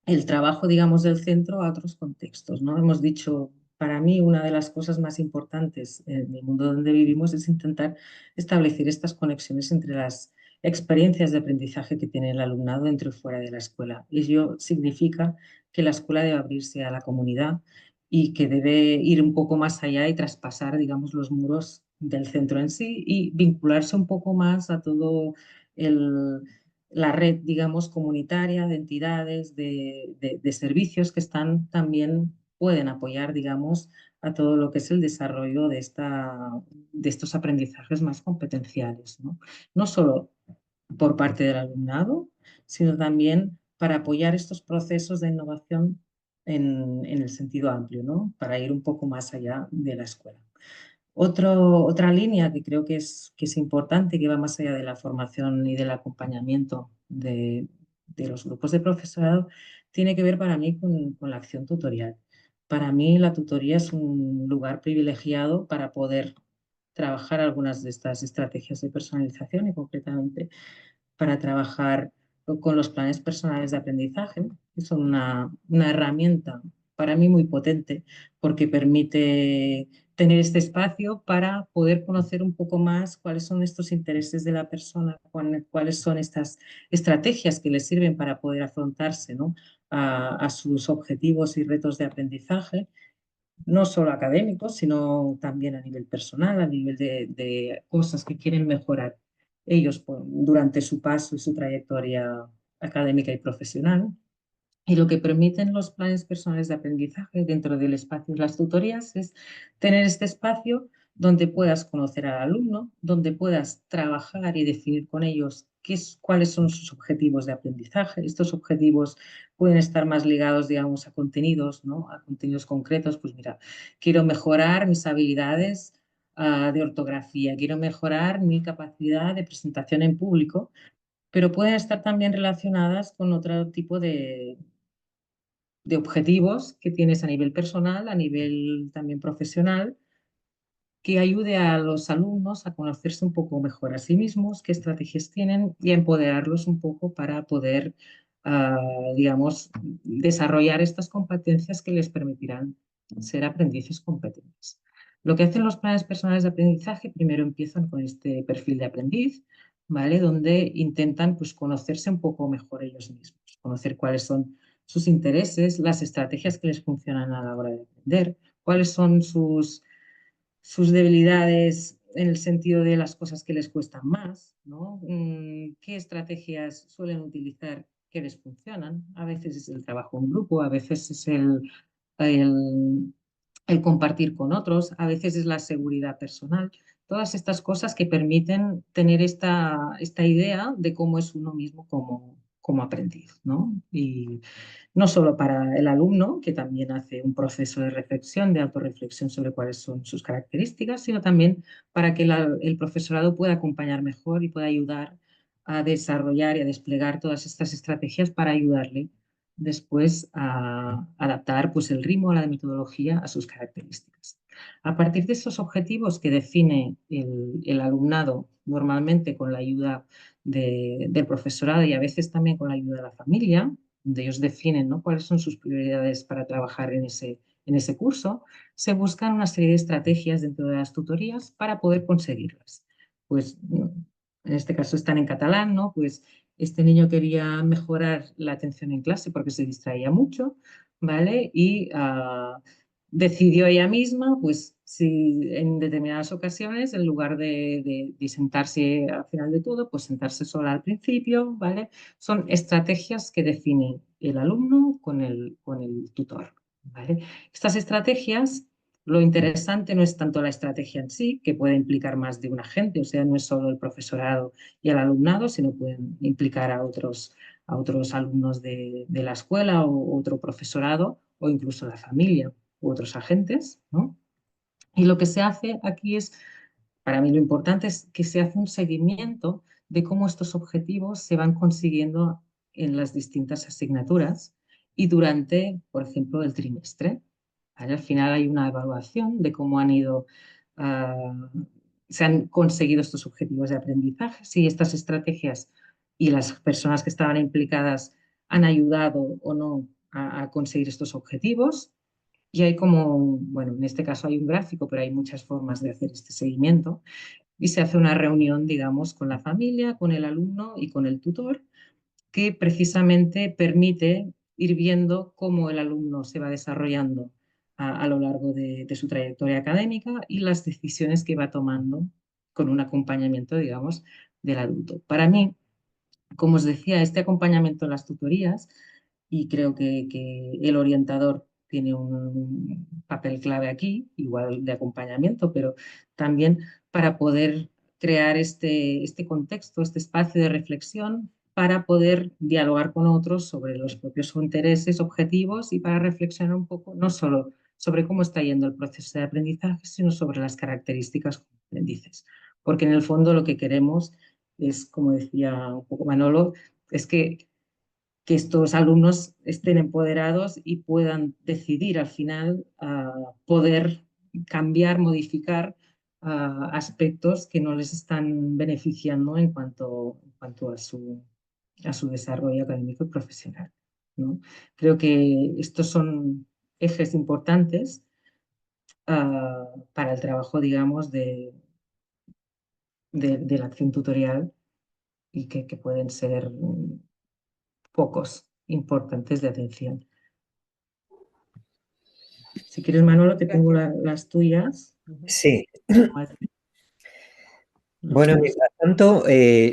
el trabajo, digamos, del centro a otros contextos, ¿no? Hemos dicho, para mí, una de las cosas más importantes en el mundo donde vivimos es intentar establecer estas conexiones entre las experiencias de aprendizaje que tiene el alumnado dentro y fuera de la escuela. Y ello significa que la escuela debe abrirse a la comunidad y que debe ir un poco más allá y traspasar, digamos, los muros del centro en sí y vincularse un poco más a todo la red, digamos, comunitaria de entidades, de servicios que también pueden apoyar, digamos, a todo lo que es el desarrollo de estos aprendizajes más competenciales, ¿no? No solo por parte del alumnado, sino también para apoyar estos procesos de innovación en el sentido amplio, ¿no?, para ir un poco más allá de la escuela. Otra línea que creo que es importante, que va más allá de la formación y del acompañamiento de los grupos de profesorado, tiene que ver para mí con la acción tutorial. Para mí la tutoría es un lugar privilegiado para poder trabajar algunas de estas estrategias de personalización y concretamente para trabajar con los planes personales de aprendizaje, que son una herramienta para mí muy potente porque permite tener este espacio para poder conocer un poco más cuáles son estos intereses de la persona, cuáles son estas estrategias que les sirven para poder afrontarse, ¿no?, a sus objetivos y retos de aprendizaje, no solo académicos, sino también a nivel personal, a nivel de cosas que quieren mejorar ellos durante su paso y su trayectoria académica y profesional. Y lo que permiten los planes personales de aprendizaje dentro del espacio de las tutorías es tener este espacio donde puedas conocer al alumno, donde puedas trabajar y definir con ellos cuáles son sus objetivos de aprendizaje. Estos objetivos pueden estar más ligados, digamos, a contenidos, ¿no?, a contenidos concretos. Pues mira, quiero mejorar mis habilidades de ortografía, quiero mejorar mi capacidad de presentación en público, pero pueden estar también relacionadas con otro tipo de objetivos que tienes a nivel personal, a nivel también profesional, que ayude a los alumnos a conocerse un poco mejor a sí mismos, qué estrategias tienen y a empoderarlos un poco para poder, digamos, desarrollar estas competencias que les permitirán ser aprendices competentes. Lo que hacen los planes personales de aprendizaje, primero empiezan con este perfil de aprendiz, ¿vale?, donde intentan, pues, conocerse un poco mejor ellos mismos, conocer cuáles son sus intereses, las estrategias que les funcionan a la hora de aprender, cuáles son sus debilidades en el sentido de las cosas que les cuestan más, ¿no? ¿Qué estrategias suelen utilizar que les funcionan? A veces es el trabajo en grupo, a veces es el, el compartir con otros, a veces es la seguridad personal. Todas estas cosas que permiten tener esta idea de cómo es uno mismo como aprendiz, ¿no? Y no solo para el alumno, que también hace un proceso de reflexión, de autorreflexión sobre cuáles son sus características, sino también para que el profesorado pueda acompañar mejor y pueda ayudar a desarrollar y a desplegar todas estas estrategias para ayudarle después a adaptar, pues, el ritmo, la metodología a sus características. A partir de esos objetivos que define el alumnado, normalmente con la ayuda del profesorado y a veces también con la ayuda de la familia, donde ellos definen, ¿no?, cuáles son sus prioridades para trabajar en ese curso, se buscan una serie de estrategias dentro de las tutorías para poder conseguirlas. Pues en este caso están en catalán, ¿no? Pues este niño quería mejorar la atención en clase porque se distraía mucho, ¿vale? Y decidió ella misma, pues, si en determinadas ocasiones, en lugar de sentarse al final de todo, pues sentarse sola al principio, ¿vale? Son estrategias que define el alumno con el tutor, ¿vale? Estas estrategias, lo interesante no es tanto la estrategia en sí, que puede implicar más de un agente, o sea, no es solo el profesorado y el alumnado, sino pueden implicar a otros alumnos de la escuela o otro profesorado o incluso la familia u otros agentes, ¿no? Y lo que se hace aquí es, para mí lo importante es que se hace un seguimiento de cómo estos objetivos se van consiguiendo en las distintas asignaturas y durante, por ejemplo, el trimestre. ¿Vale? Al final hay una evaluación de cómo se han conseguido estos objetivos de aprendizaje, si estas estrategias y las personas que estaban implicadas han ayudado o no a conseguir estos objetivos. Y hay como, bueno, en este caso hay un gráfico, pero hay muchas formas de hacer este seguimiento. Y se hace una reunión, digamos, con la familia, con el alumno y con el tutor, que precisamente permite ir viendo cómo el alumno se va desarrollando a lo largo de su trayectoria académica y las decisiones que va tomando con un acompañamiento, digamos, del adulto. Para mí, como os decía, este acompañamiento en las tutorías, y creo que el orientador tiene un papel clave aquí, igual de acompañamiento, pero también para poder crear este contexto, este espacio de reflexión, para poder dialogar con otros sobre los propios intereses, objetivos y para reflexionar un poco, no solo sobre cómo está yendo el proceso de aprendizaje, sino sobre las características como aprendices. Porque en el fondo lo que queremos es, como decía un poco Manolo, es que estos alumnos estén empoderados y puedan decidir al final poder cambiar, modificar aspectos que no les están beneficiando en cuanto a su desarrollo académico y profesional, ¿no? Creo que estos son ejes importantes para el trabajo, digamos, de la acción tutorial y que pueden ser pocos importantes de atención. Si quieres, Manolo, te pongo las tuyas. Sí. Los Bueno, dos. mientras tanto,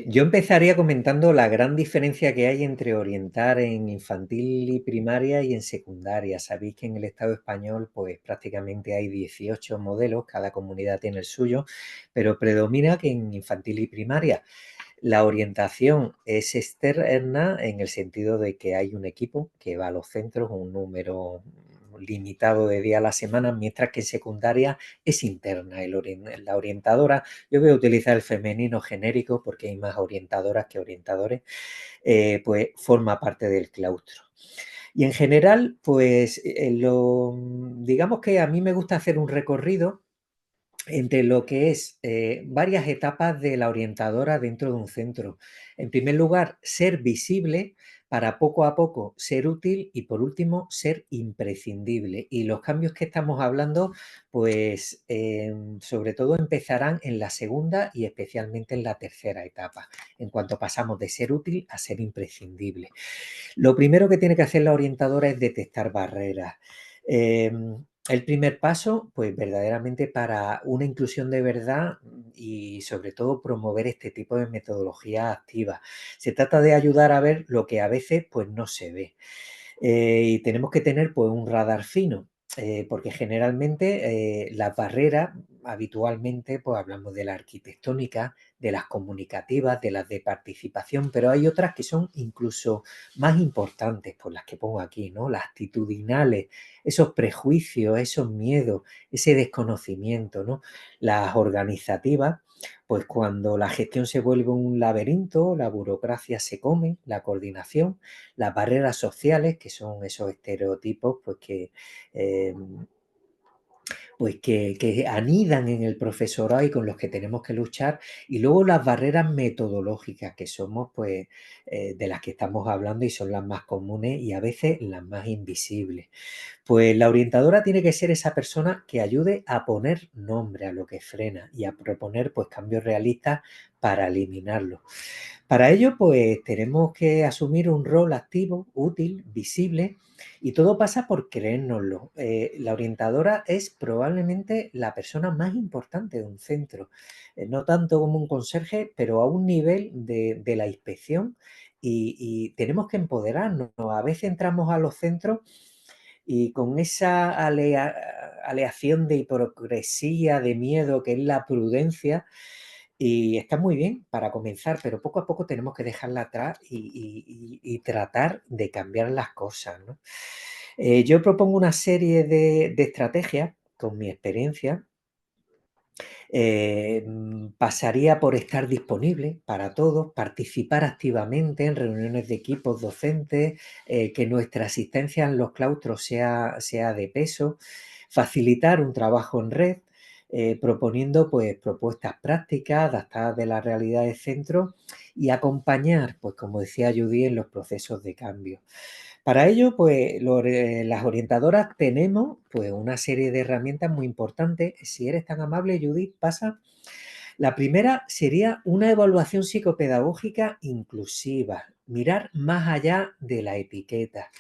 yo empezaría comentando la gran diferencia que hay entre orientar en infantil y primaria y en secundaria. Sabéis que en el Estado español, pues prácticamente hay 18 modelos, cada comunidad tiene el suyo, pero predomina que en infantil y primaria la orientación es externa en el sentido de que hay un equipo que va a los centros, un número limitado de días a la semana, mientras que en secundaria es interna. La orientadora, yo voy a utilizar el femenino genérico porque hay más orientadoras que orientadores, pues forma parte del claustro. Y en general, pues digamos que a mí me gusta hacer un recorrido entre lo que es varias etapas de la orientadora dentro de un centro. En primer lugar, ser visible para poco a poco ser útil y por último ser imprescindible. Y los cambios que estamos hablando, pues sobre todo empezarán en la segunda y especialmente en la tercera etapa, en cuanto pasamos de ser útil a ser imprescindible. Lo primero que tiene que hacer la orientadora es detectar barreras. El primer paso, pues verdaderamente para una inclusión de verdad y sobre todo promover este tipo de metodología activa. Se trata de ayudar a ver lo que a veces pues no se ve. Y tenemos que tener pues un radar fino, porque generalmente las barreras habitualmente pues hablamos de la arquitectónica, de las comunicativas, de las de participación, pero hay otras que son incluso más importantes, por las que pongo aquí, ¿no? Las actitudinales, esos prejuicios, esos miedos, ese desconocimiento, ¿no? Las organizativas, pues cuando la gestión se vuelve un laberinto, la burocracia se come, la coordinación, las barreras sociales, que son esos estereotipos, pues que anidan en el profesorado y con los que tenemos que luchar, y luego las barreras metodológicas, que somos, pues, de las que estamos hablando y son las más comunes y a veces las más invisibles. Pues la orientadora tiene que ser esa persona que ayude a poner nombre a lo que frena y a proponer, pues, cambios realistas para eliminarlo. Para ello, pues tenemos que asumir un rol activo, útil, visible, y todo pasa por creérnoslo. La orientadora es probablemente la persona más importante de un centro, no tanto como un conserje, pero a un nivel de la inspección y tenemos que empoderarnos. A veces entramos a los centros y con esa aleación de hipocresía, de miedo, que es la prudencia, y está muy bien para comenzar, pero poco a poco tenemos que dejarla atrás y tratar de cambiar las cosas, ¿no? Yo propongo una serie de estrategias con mi experiencia. Pasaría por estar disponible para todos, participar activamente en reuniones de equipos docentes, que nuestra asistencia en los claustros sea de peso, facilitar un trabajo en red, proponiendo pues, propuestas prácticas adaptadas de la realidad del centro y acompañar, pues como decía Judy, en los procesos de cambio. Para ello, pues las orientadoras tenemos pues una serie de herramientas muy importantes. Si eres tan amable, Judith, pasa. La primera sería una evaluación psicopedagógica inclusiva, mirar más allá de la etiqueta.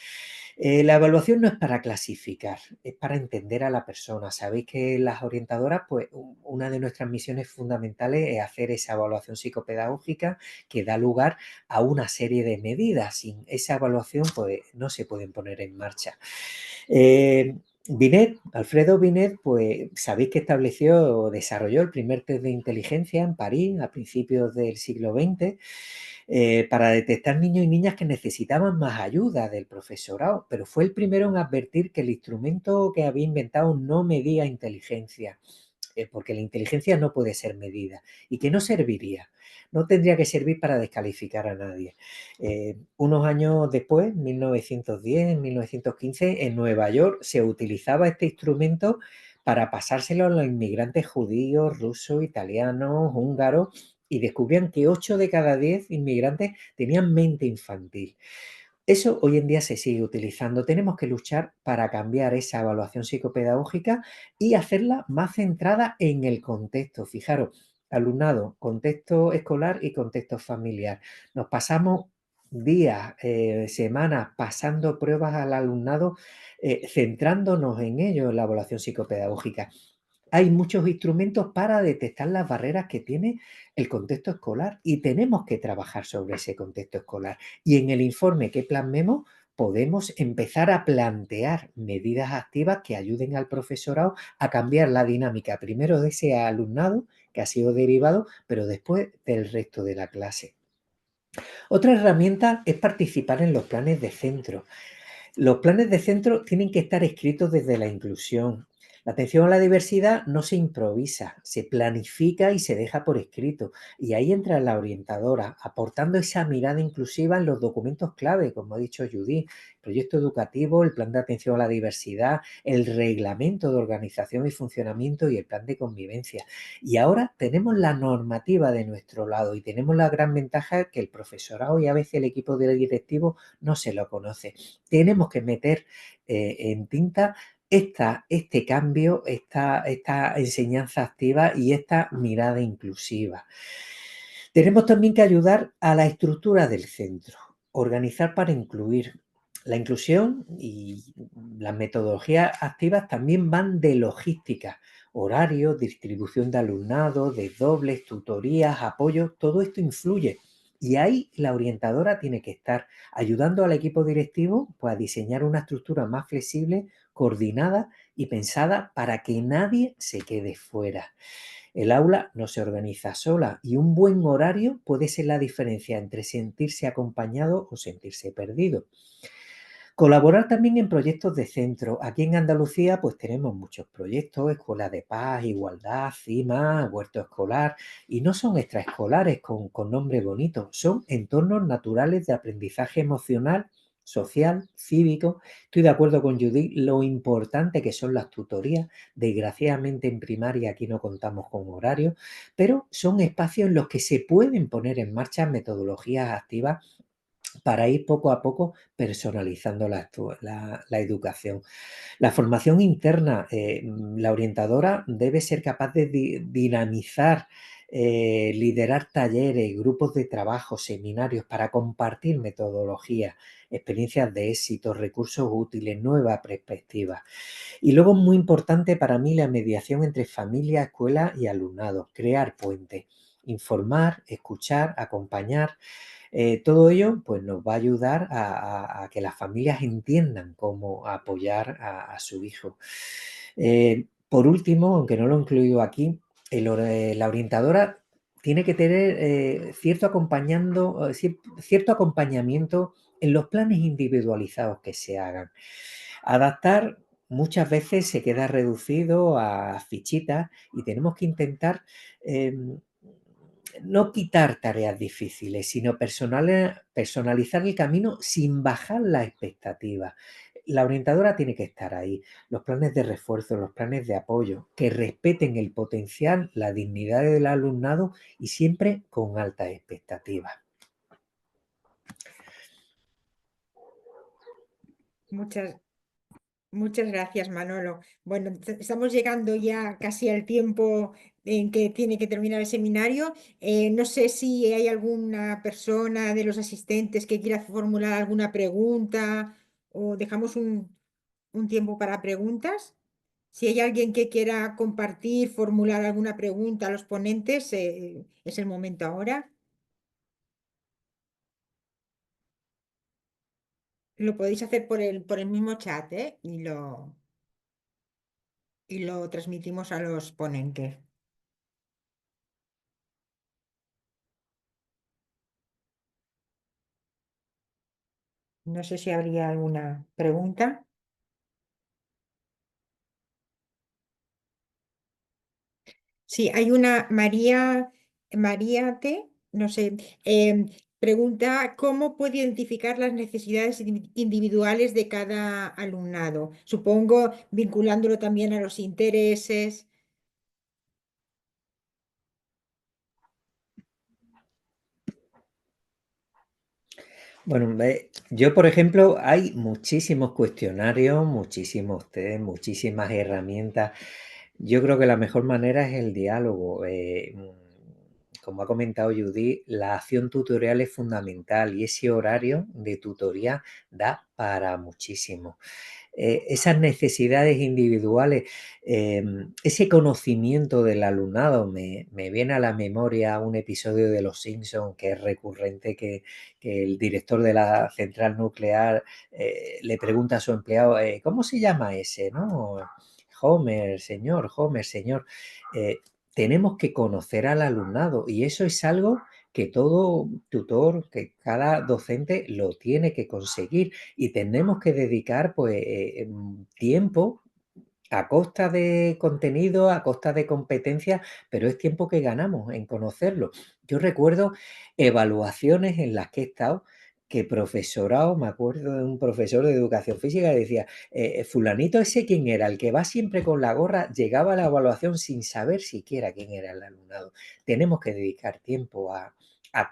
La evaluación no es para clasificar, es para entender a la persona. Sabéis que las orientadoras, pues una de nuestras misiones fundamentales es hacer esa evaluación psicopedagógica que da lugar a una serie de medidas. Sin esa evaluación, pues no se pueden poner en marcha. Alfredo Binet, pues sabéis que estableció o desarrolló el primer test de inteligencia en París a principios del siglo XX para detectar niños y niñas que necesitaban más ayuda del profesorado, pero fue el primero en advertir que el instrumento que había inventado no medía inteligencia, porque la inteligencia no puede ser medida y que no serviría. No tendría que servir para descalificar a nadie. Unos años después, 1910, 1915, en Nueva York se utilizaba este instrumento para pasárselo a los inmigrantes judíos, rusos, italianos, húngaros, y descubrían que 8 de cada 10 inmigrantes tenían mente infantil. Eso hoy en día se sigue utilizando. Tenemos que luchar para cambiar esa evaluación psicopedagógica y hacerla más centrada en el contexto. Fijaros, alumnado, contexto escolar y contexto familiar. Nos pasamos días, semanas pasando pruebas al alumnado, centrándonos en ello, en la evaluación psicopedagógica. Hay muchos instrumentos para detectar las barreras que tiene el contexto escolar y tenemos que trabajar sobre ese contexto escolar. Y en el informe que plasmemos podemos empezar a plantear medidas activas que ayuden al profesorado a cambiar la dinámica, primero de ese alumnado que ha sido derivado, pero después del resto de la clase. Otra herramienta es participar en los planes de centro. Los planes de centro tienen que estar escritos desde la inclusión. La atención a la diversidad no se improvisa, se planifica y se deja por escrito. Y ahí entra la orientadora, aportando esa mirada inclusiva en los documentos clave, como ha dicho Judith, el proyecto educativo, el plan de atención a la diversidad, el reglamento de organización y funcionamiento y el plan de convivencia. Y ahora tenemos la normativa de nuestro lado y tenemos la gran ventaja que el profesorado y a veces el equipo directivo no se lo conoce. Tenemos que meter en tinta este cambio, esta enseñanza activa y esta mirada inclusiva. Tenemos también que ayudar a la estructura del centro, organizar para incluir. La inclusión y las metodologías activas también van de logística, horarios, distribución de alumnado, desdobles, tutorías, apoyo, todo esto influye. Y ahí la orientadora tiene que estar ayudando al equipo directivo, pues, a diseñar una estructura más flexible, coordinada y pensada para que nadie se quede fuera. El aula no se organiza sola y un buen horario puede ser la diferencia entre sentirse acompañado o sentirse perdido. Colaborar también en proyectos de centro. Aquí en Andalucía pues tenemos muchos proyectos, Escuela de Paz, Igualdad, CIMA, Huerto Escolar, y no son extraescolares con nombre bonito, son entornos naturales de aprendizaje emocional, social, cívico. Estoy de acuerdo con Judith, lo importante que son las tutorías. Desgraciadamente en primaria aquí no contamos con horarios, pero son espacios en los que se pueden poner en marcha metodologías activas para ir poco a poco personalizando la educación. La formación interna, la orientadora debe ser capaz de dinamizar, liderar talleres, grupos de trabajo, seminarios para compartir metodologías, experiencias de éxito, recursos útiles, nuevas perspectivas. Y luego muy importante para mí la mediación entre familia, escuela y alumnado, crear puentes, informar, escuchar, acompañar. Todo ello pues, nos va a ayudar a que las familias entiendan cómo apoyar a su hijo. Por último, aunque no lo he incluido aquí, la orientadora tiene que tener cierto acompañamiento en los planes individualizados que se hagan. Adaptar muchas veces se queda reducido a fichitas y tenemos que intentar no quitar tareas difíciles, sino personalizar el camino sin bajar la expectativa. La orientadora tiene que estar ahí. Los planes de refuerzo, los planes de apoyo, que respeten el potencial, la dignidad del alumnado y siempre con altas expectativas. Muchas gracias, Manolo. Bueno, estamos llegando ya casi al tiempo en que tiene que terminar el seminario. No sé si hay alguna persona de los asistentes que quiera formular alguna pregunta o dejamos un tiempo para preguntas. Si hay alguien que quiera compartir, formular alguna pregunta a los ponentes, es el momento ahora. Lo podéis hacer por el mismo chat, ¿eh? Y lo transmitimos a los ponentes. No sé si habría alguna pregunta. Sí, hay una María T, no sé, pregunta cómo puede identificar las necesidades individuales de cada alumnado. Supongo vinculándolo también a los intereses. Bueno, yo, por ejemplo, hay muchísimos cuestionarios, muchísimos test, muchísimas herramientas. Yo creo que la mejor manera es el diálogo. Como ha comentado Judith, la acción tutorial es fundamental y ese horario de tutoría da para muchísimo. Esas necesidades individuales, ese conocimiento del alumnado, me viene a la memoria un episodio de Los Simpsons que es recurrente, que el director de la central nuclear le pregunta a su empleado, ¿cómo se llama ese? ¿No? Homer, señor. Eh, Tenemos que conocer al alumnado y eso es algo que todo tutor, que cada docente lo tiene que conseguir y tenemos que dedicar pues tiempo a costa de contenido, a costa de competencia, pero es tiempo que ganamos en conocerlo. Yo recuerdo evaluaciones en las que he estado que profesorado, me acuerdo de un profesor de educación física que decía, fulanito ese quién era, el que va siempre con la gorra, llegaba a la evaluación sin saber siquiera quién era el alumnado. Tenemos que dedicar tiempo a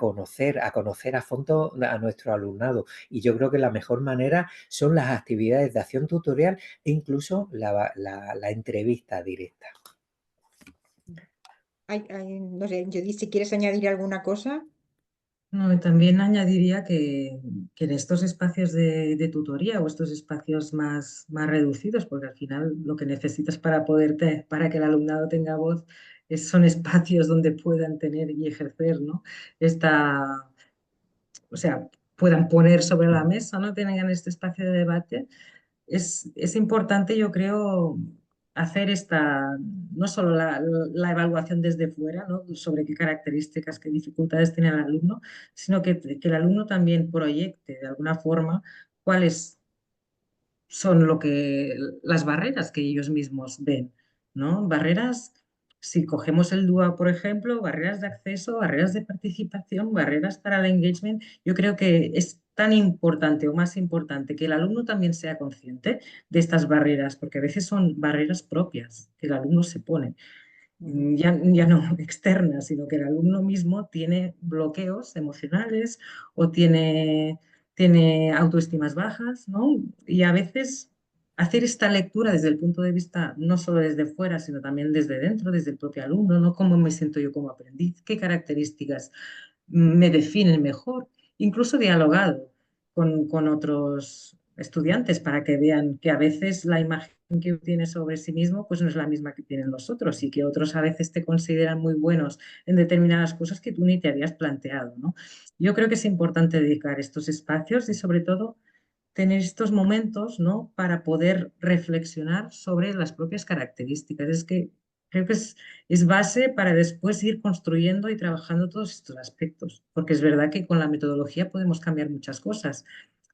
conocer a fondo a nuestro alumnado y yo creo que la mejor manera son las actividades de acción tutorial e incluso la entrevista directa. No sé, Judith, si quieres añadir alguna cosa. No, y también añadiría que en estos espacios de tutoría o estos espacios más reducidos, porque al final lo que necesitas para que el alumnado tenga voz son espacios donde puedan tener y ejercer, ¿no? Esta, o sea, puedan poner sobre la mesa, ¿no? Tengan este espacio de debate. Es importante, yo creo, hacer no solo la evaluación desde fuera, ¿no? Sobre qué características, qué dificultades tiene el alumno, sino que el alumno también proyecte de alguna forma cuáles son las barreras que ellos mismos ven, ¿no? Barreras, si cogemos el DUA, por ejemplo, barreras de acceso, barreras de participación, barreras para el engagement, yo creo que es tan importante o más importante que el alumno también sea consciente de estas barreras, porque a veces son barreras propias que el alumno se pone. Ya no externas, sino que el alumno mismo tiene bloqueos emocionales o tiene autoestimas bajas, ¿no? Y a veces hacer esta lectura desde el punto de vista no solo desde fuera, sino también desde dentro, desde el propio alumno, ¿no? ¿Cómo me siento yo como aprendiz? ¿Qué características me definen mejor? Incluso dialogado con otros estudiantes para que vean que a veces la imagen que tiene sobre sí mismo pues no es la misma que tienen los otros y que otros a veces te consideran muy buenos en determinadas cosas que tú ni te habías planteado, ¿no? Yo creo que es importante dedicar estos espacios y sobre todo tener estos momentos, ¿no? Para poder reflexionar sobre las propias características. Es que creo que es base para después ir construyendo y trabajando todos estos aspectos, porque es verdad que con la metodología podemos cambiar muchas cosas,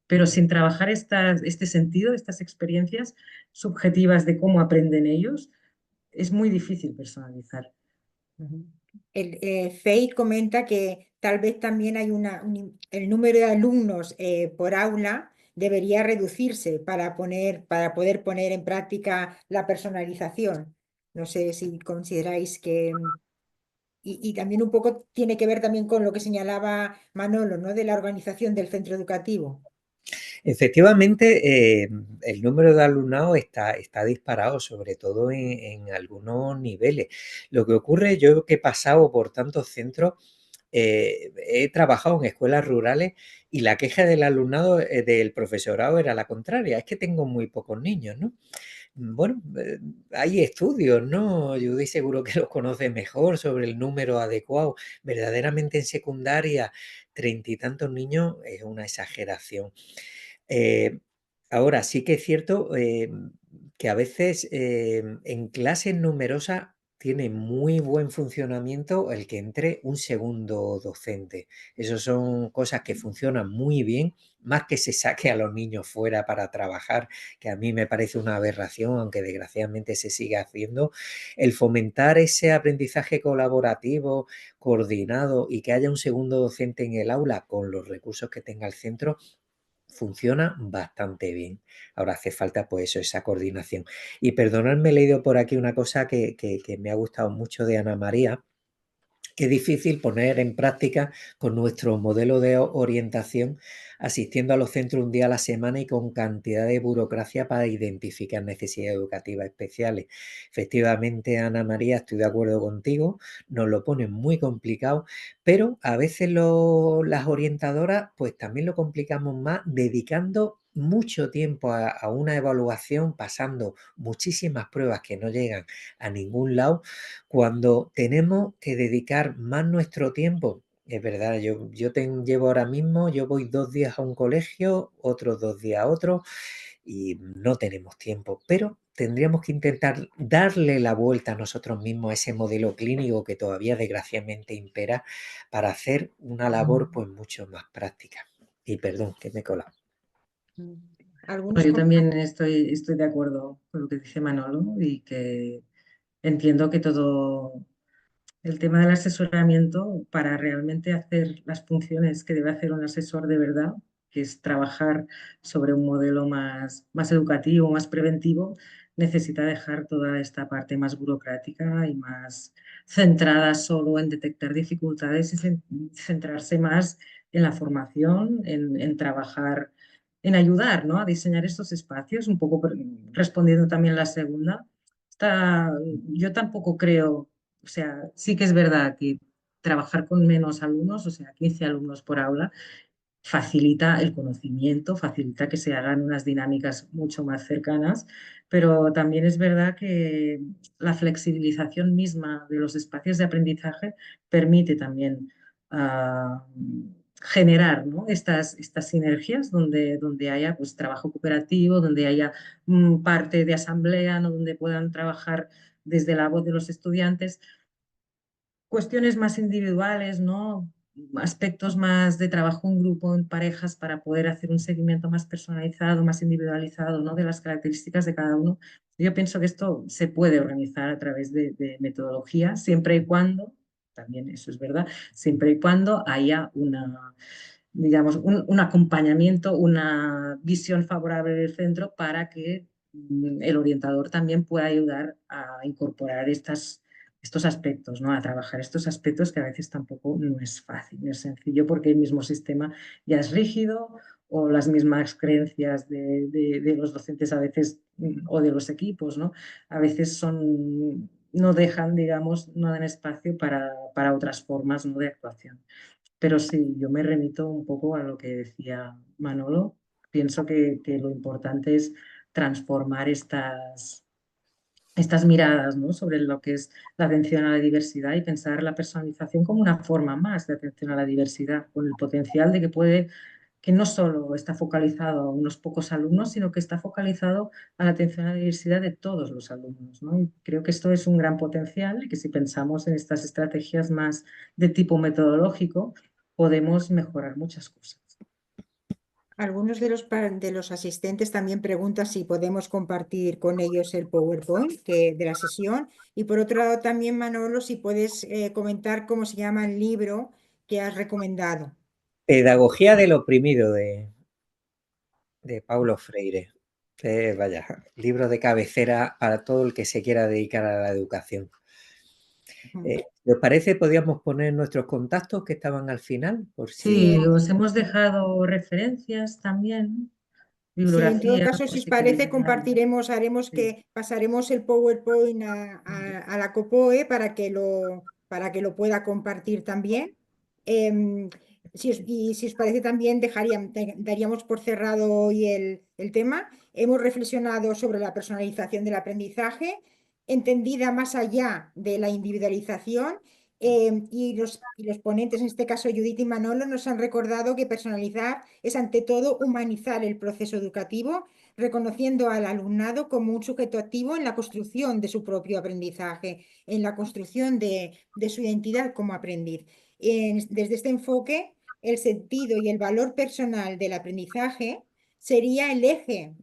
pero sin trabajar este sentido, estas experiencias subjetivas de cómo aprenden ellos, es muy difícil personalizar. Fei comenta que tal vez también hay el número de alumnos por aula debería reducirse para poder poner en práctica la personalización. No sé si consideráis que... Y también un poco tiene que ver también con lo que señalaba Manolo, ¿no? De la organización del centro educativo. Efectivamente, el número de alumnado está disparado, sobre todo en algunos niveles. Lo que ocurre, yo que he pasado por tantos centros, he trabajado en escuelas rurales y la queja del alumnado, del profesorado era la contraria, es que tengo muy pocos niños, ¿no? Bueno, hay estudios, ¿no? Judy seguro que los conoce mejor sobre el número adecuado. Verdaderamente en secundaria, 30 y tantos niños es una exageración. Eh, Ahora sí que es cierto que a veces en clases numerosas tiene muy buen funcionamiento el que entre un segundo docente. Esas son cosas que funcionan muy bien, más que se saque a los niños fuera para trabajar, que a mí me parece una aberración, aunque desgraciadamente se sigue haciendo. El fomentar ese aprendizaje colaborativo, coordinado y que haya un segundo docente en el aula con los recursos que tenga el centro funciona bastante bien. Ahora hace falta, pues eso, esa coordinación. Y perdonadme, he leído por aquí una cosa que me ha gustado mucho de Ana María, Qué difícil poner en práctica con nuestro modelo de orientación, asistiendo a los centros un día a la semana y con cantidad de burocracia para identificar necesidades educativas especiales. Efectivamente, Ana María, estoy de acuerdo contigo, nos lo ponen muy complicado, pero a veces las orientadoras pues también lo complicamos más dedicando mucho tiempo a una evaluación, pasando muchísimas pruebas que no llegan a ningún lado cuando tenemos que dedicar más nuestro tiempo. Es verdad, yo llevo ahora mismo, yo voy 2 días a un colegio, otros 2 días a otro y no tenemos tiempo, pero tendríamos que intentar darle la vuelta a nosotros mismos a ese modelo clínico que todavía desgraciadamente impera para hacer una labor pues mucho más práctica. Y perdón, que me he colado. Algunos Yo también estoy de acuerdo con lo que dice Manolo y que entiendo que todo el tema del asesoramiento para realmente hacer las funciones que debe hacer un asesor de verdad, que es trabajar sobre un modelo más educativo, más preventivo, necesita dejar toda esta parte más burocrática y más centrada solo en detectar dificultades y centrarse más en la formación, en trabajar, en ayudar, ¿no?, a diseñar estos espacios, un poco respondiendo también la segunda. Yo tampoco creo, o sea, sí que es verdad que trabajar con menos alumnos, o sea, 15 alumnos por aula, facilita el conocimiento, facilita que se hagan unas dinámicas mucho más cercanas, pero también es verdad que la flexibilización misma de los espacios de aprendizaje permite también ah, generar, ¿no?, estas sinergias donde haya pues, trabajo cooperativo, donde haya parte de asamblea, ¿no?, donde puedan trabajar desde la voz de los estudiantes cuestiones más individuales, ¿no?, aspectos más de trabajo en grupo, en parejas, para poder hacer un seguimiento más personalizado, más individualizado, ¿no?, de las características de cada uno. Yo pienso que esto se puede organizar a través de metodología, siempre y cuando, también eso es verdad, siempre y cuando haya digamos, un acompañamiento, una visión favorable del centro para que el orientador también pueda ayudar a incorporar estos aspectos, ¿no?, a trabajar estos aspectos que a veces tampoco no es fácil, no es sencillo, porque el mismo sistema ya es rígido o las mismas creencias de los docentes a veces o de los equipos, ¿no?, a veces no dejan, digamos, no dan espacio para otras formas, ¿no?, de actuación. Pero sí, yo me remito un poco a lo que decía Manolo. Pienso que lo importante es transformar estas miradas, ¿no?, sobre lo que es la atención a la diversidad y pensar la personalización como una forma más de atención a la diversidad, con el potencial de que no solo está focalizado a unos pocos alumnos, sino que está focalizado a la atención a la diversidad de todos los alumnos, ¿no? Y creo que esto es un gran potencial y que si pensamos en estas estrategias más de tipo metodológico, podemos mejorar muchas cosas. Algunos de los asistentes también preguntan si podemos compartir con ellos el PowerPoint de la sesión. Y por otro lado también, Manolo, si puedes comentar cómo se llama el libro que has recomendado. Pedagogía del oprimido de Paulo Freire. Vaya, libro de cabecera para todo el que se quiera dedicar a la educación. Si os parece, podríamos poner nuestros contactos que estaban al final, por Sí, si... os hemos dejado referencias también, Sí, en todo bibliografía, caso, por si os si queréis parece, mirar algo. Sí. pasaremos el PowerPoint a la COPOE para que lo pueda compartir también. Y si os parece también, daríamos por cerrado hoy el tema. Hemos reflexionado sobre la personalización del aprendizaje, entendida más allá de la individualización. Y los ponentes, en este caso Judith y Manolo, nos han recordado que personalizar es ante todo humanizar el proceso educativo, reconociendo al alumnado como un sujeto activo en la construcción de su propio aprendizaje, en la construcción de su identidad como aprendiz. Desde este enfoque, el sentido y el valor personal del aprendizaje sería el eje,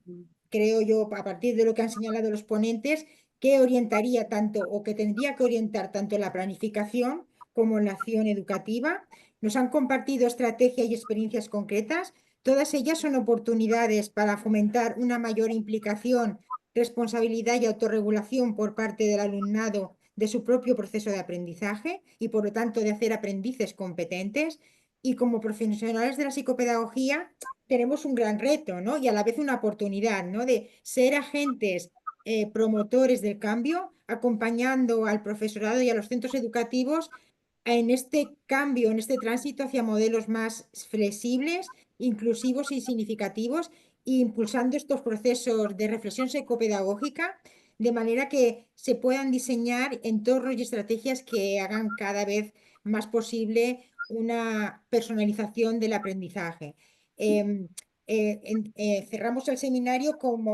creo yo, a partir de lo que han señalado los ponentes, que orientaría tanto o que tendría que orientar tanto la planificación como la acción educativa. Nos han compartido estrategias y experiencias concretas. Todas ellas son oportunidades para fomentar una mayor implicación, responsabilidad y autorregulación por parte del alumnado de su propio proceso de aprendizaje y por lo tanto de hacer aprendices competentes. Y como profesionales de la psicopedagogía tenemos un gran reto, ¿no? Y a la vez una oportunidad, ¿no? De ser agentes promotores del cambio, acompañando al profesorado y a los centros educativos en este cambio, en este tránsito hacia modelos más flexibles, inclusivos y significativos, e impulsando estos procesos de reflexión psicopedagógica de manera que se puedan diseñar entornos y estrategias que hagan cada vez más posible una personalización del aprendizaje. Em, cerramos el seminario con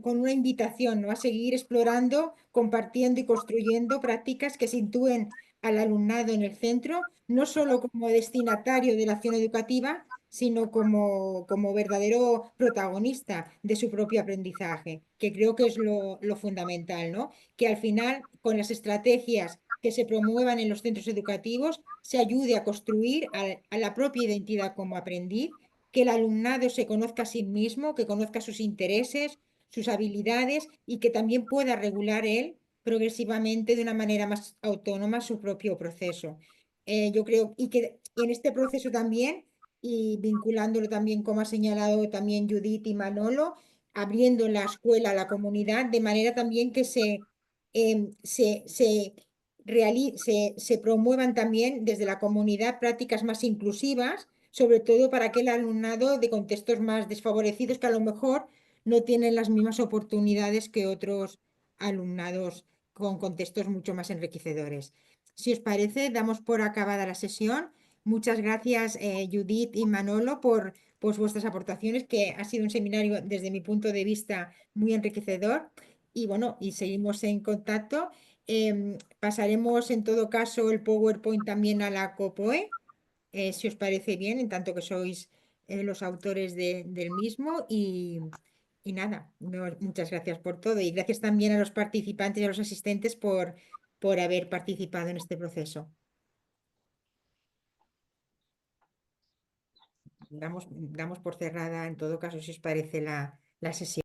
una invitación, ¿no? A seguir explorando, compartiendo y construyendo prácticas que sitúen al alumnado en el centro, no solo como destinatario de la acción educativa, sino como verdadero protagonista de su propio aprendizaje, que creo que es lo fundamental, ¿no? Que al final, con las estrategias que se promuevan en los centros educativos, se ayude a construir a la propia identidad como aprendiz, que el alumnado se conozca a sí mismo, que conozca sus intereses, sus habilidades y que también pueda regular él progresivamente de una manera más autónoma su propio proceso. Yo creo, y que en este proceso también, y vinculándolo también, como ha señalado también Judith y Manolo, abriendo la escuela a la comunidad, de manera también que se promuevan también desde la comunidad prácticas más inclusivas, sobre todo para aquel alumnado de contextos más desfavorecidos que a lo mejor no tienen las mismas oportunidades que otros alumnados con contextos mucho más enriquecedores. Si os parece, damos por acabada la sesión. Muchas gracias, Judith y Manolo, por vuestras aportaciones, que ha sido un seminario desde mi punto de vista muy enriquecedor. Y bueno, y seguimos en contacto. Pasaremos en todo caso el PowerPoint también a la COPOE, si os parece bien, en tanto que sois los autores del mismo. Y nada, muchas gracias por todo y gracias también a los participantes y a los asistentes por haber participado en este proceso. Damos por cerrada, en todo caso, si os parece, la sesión.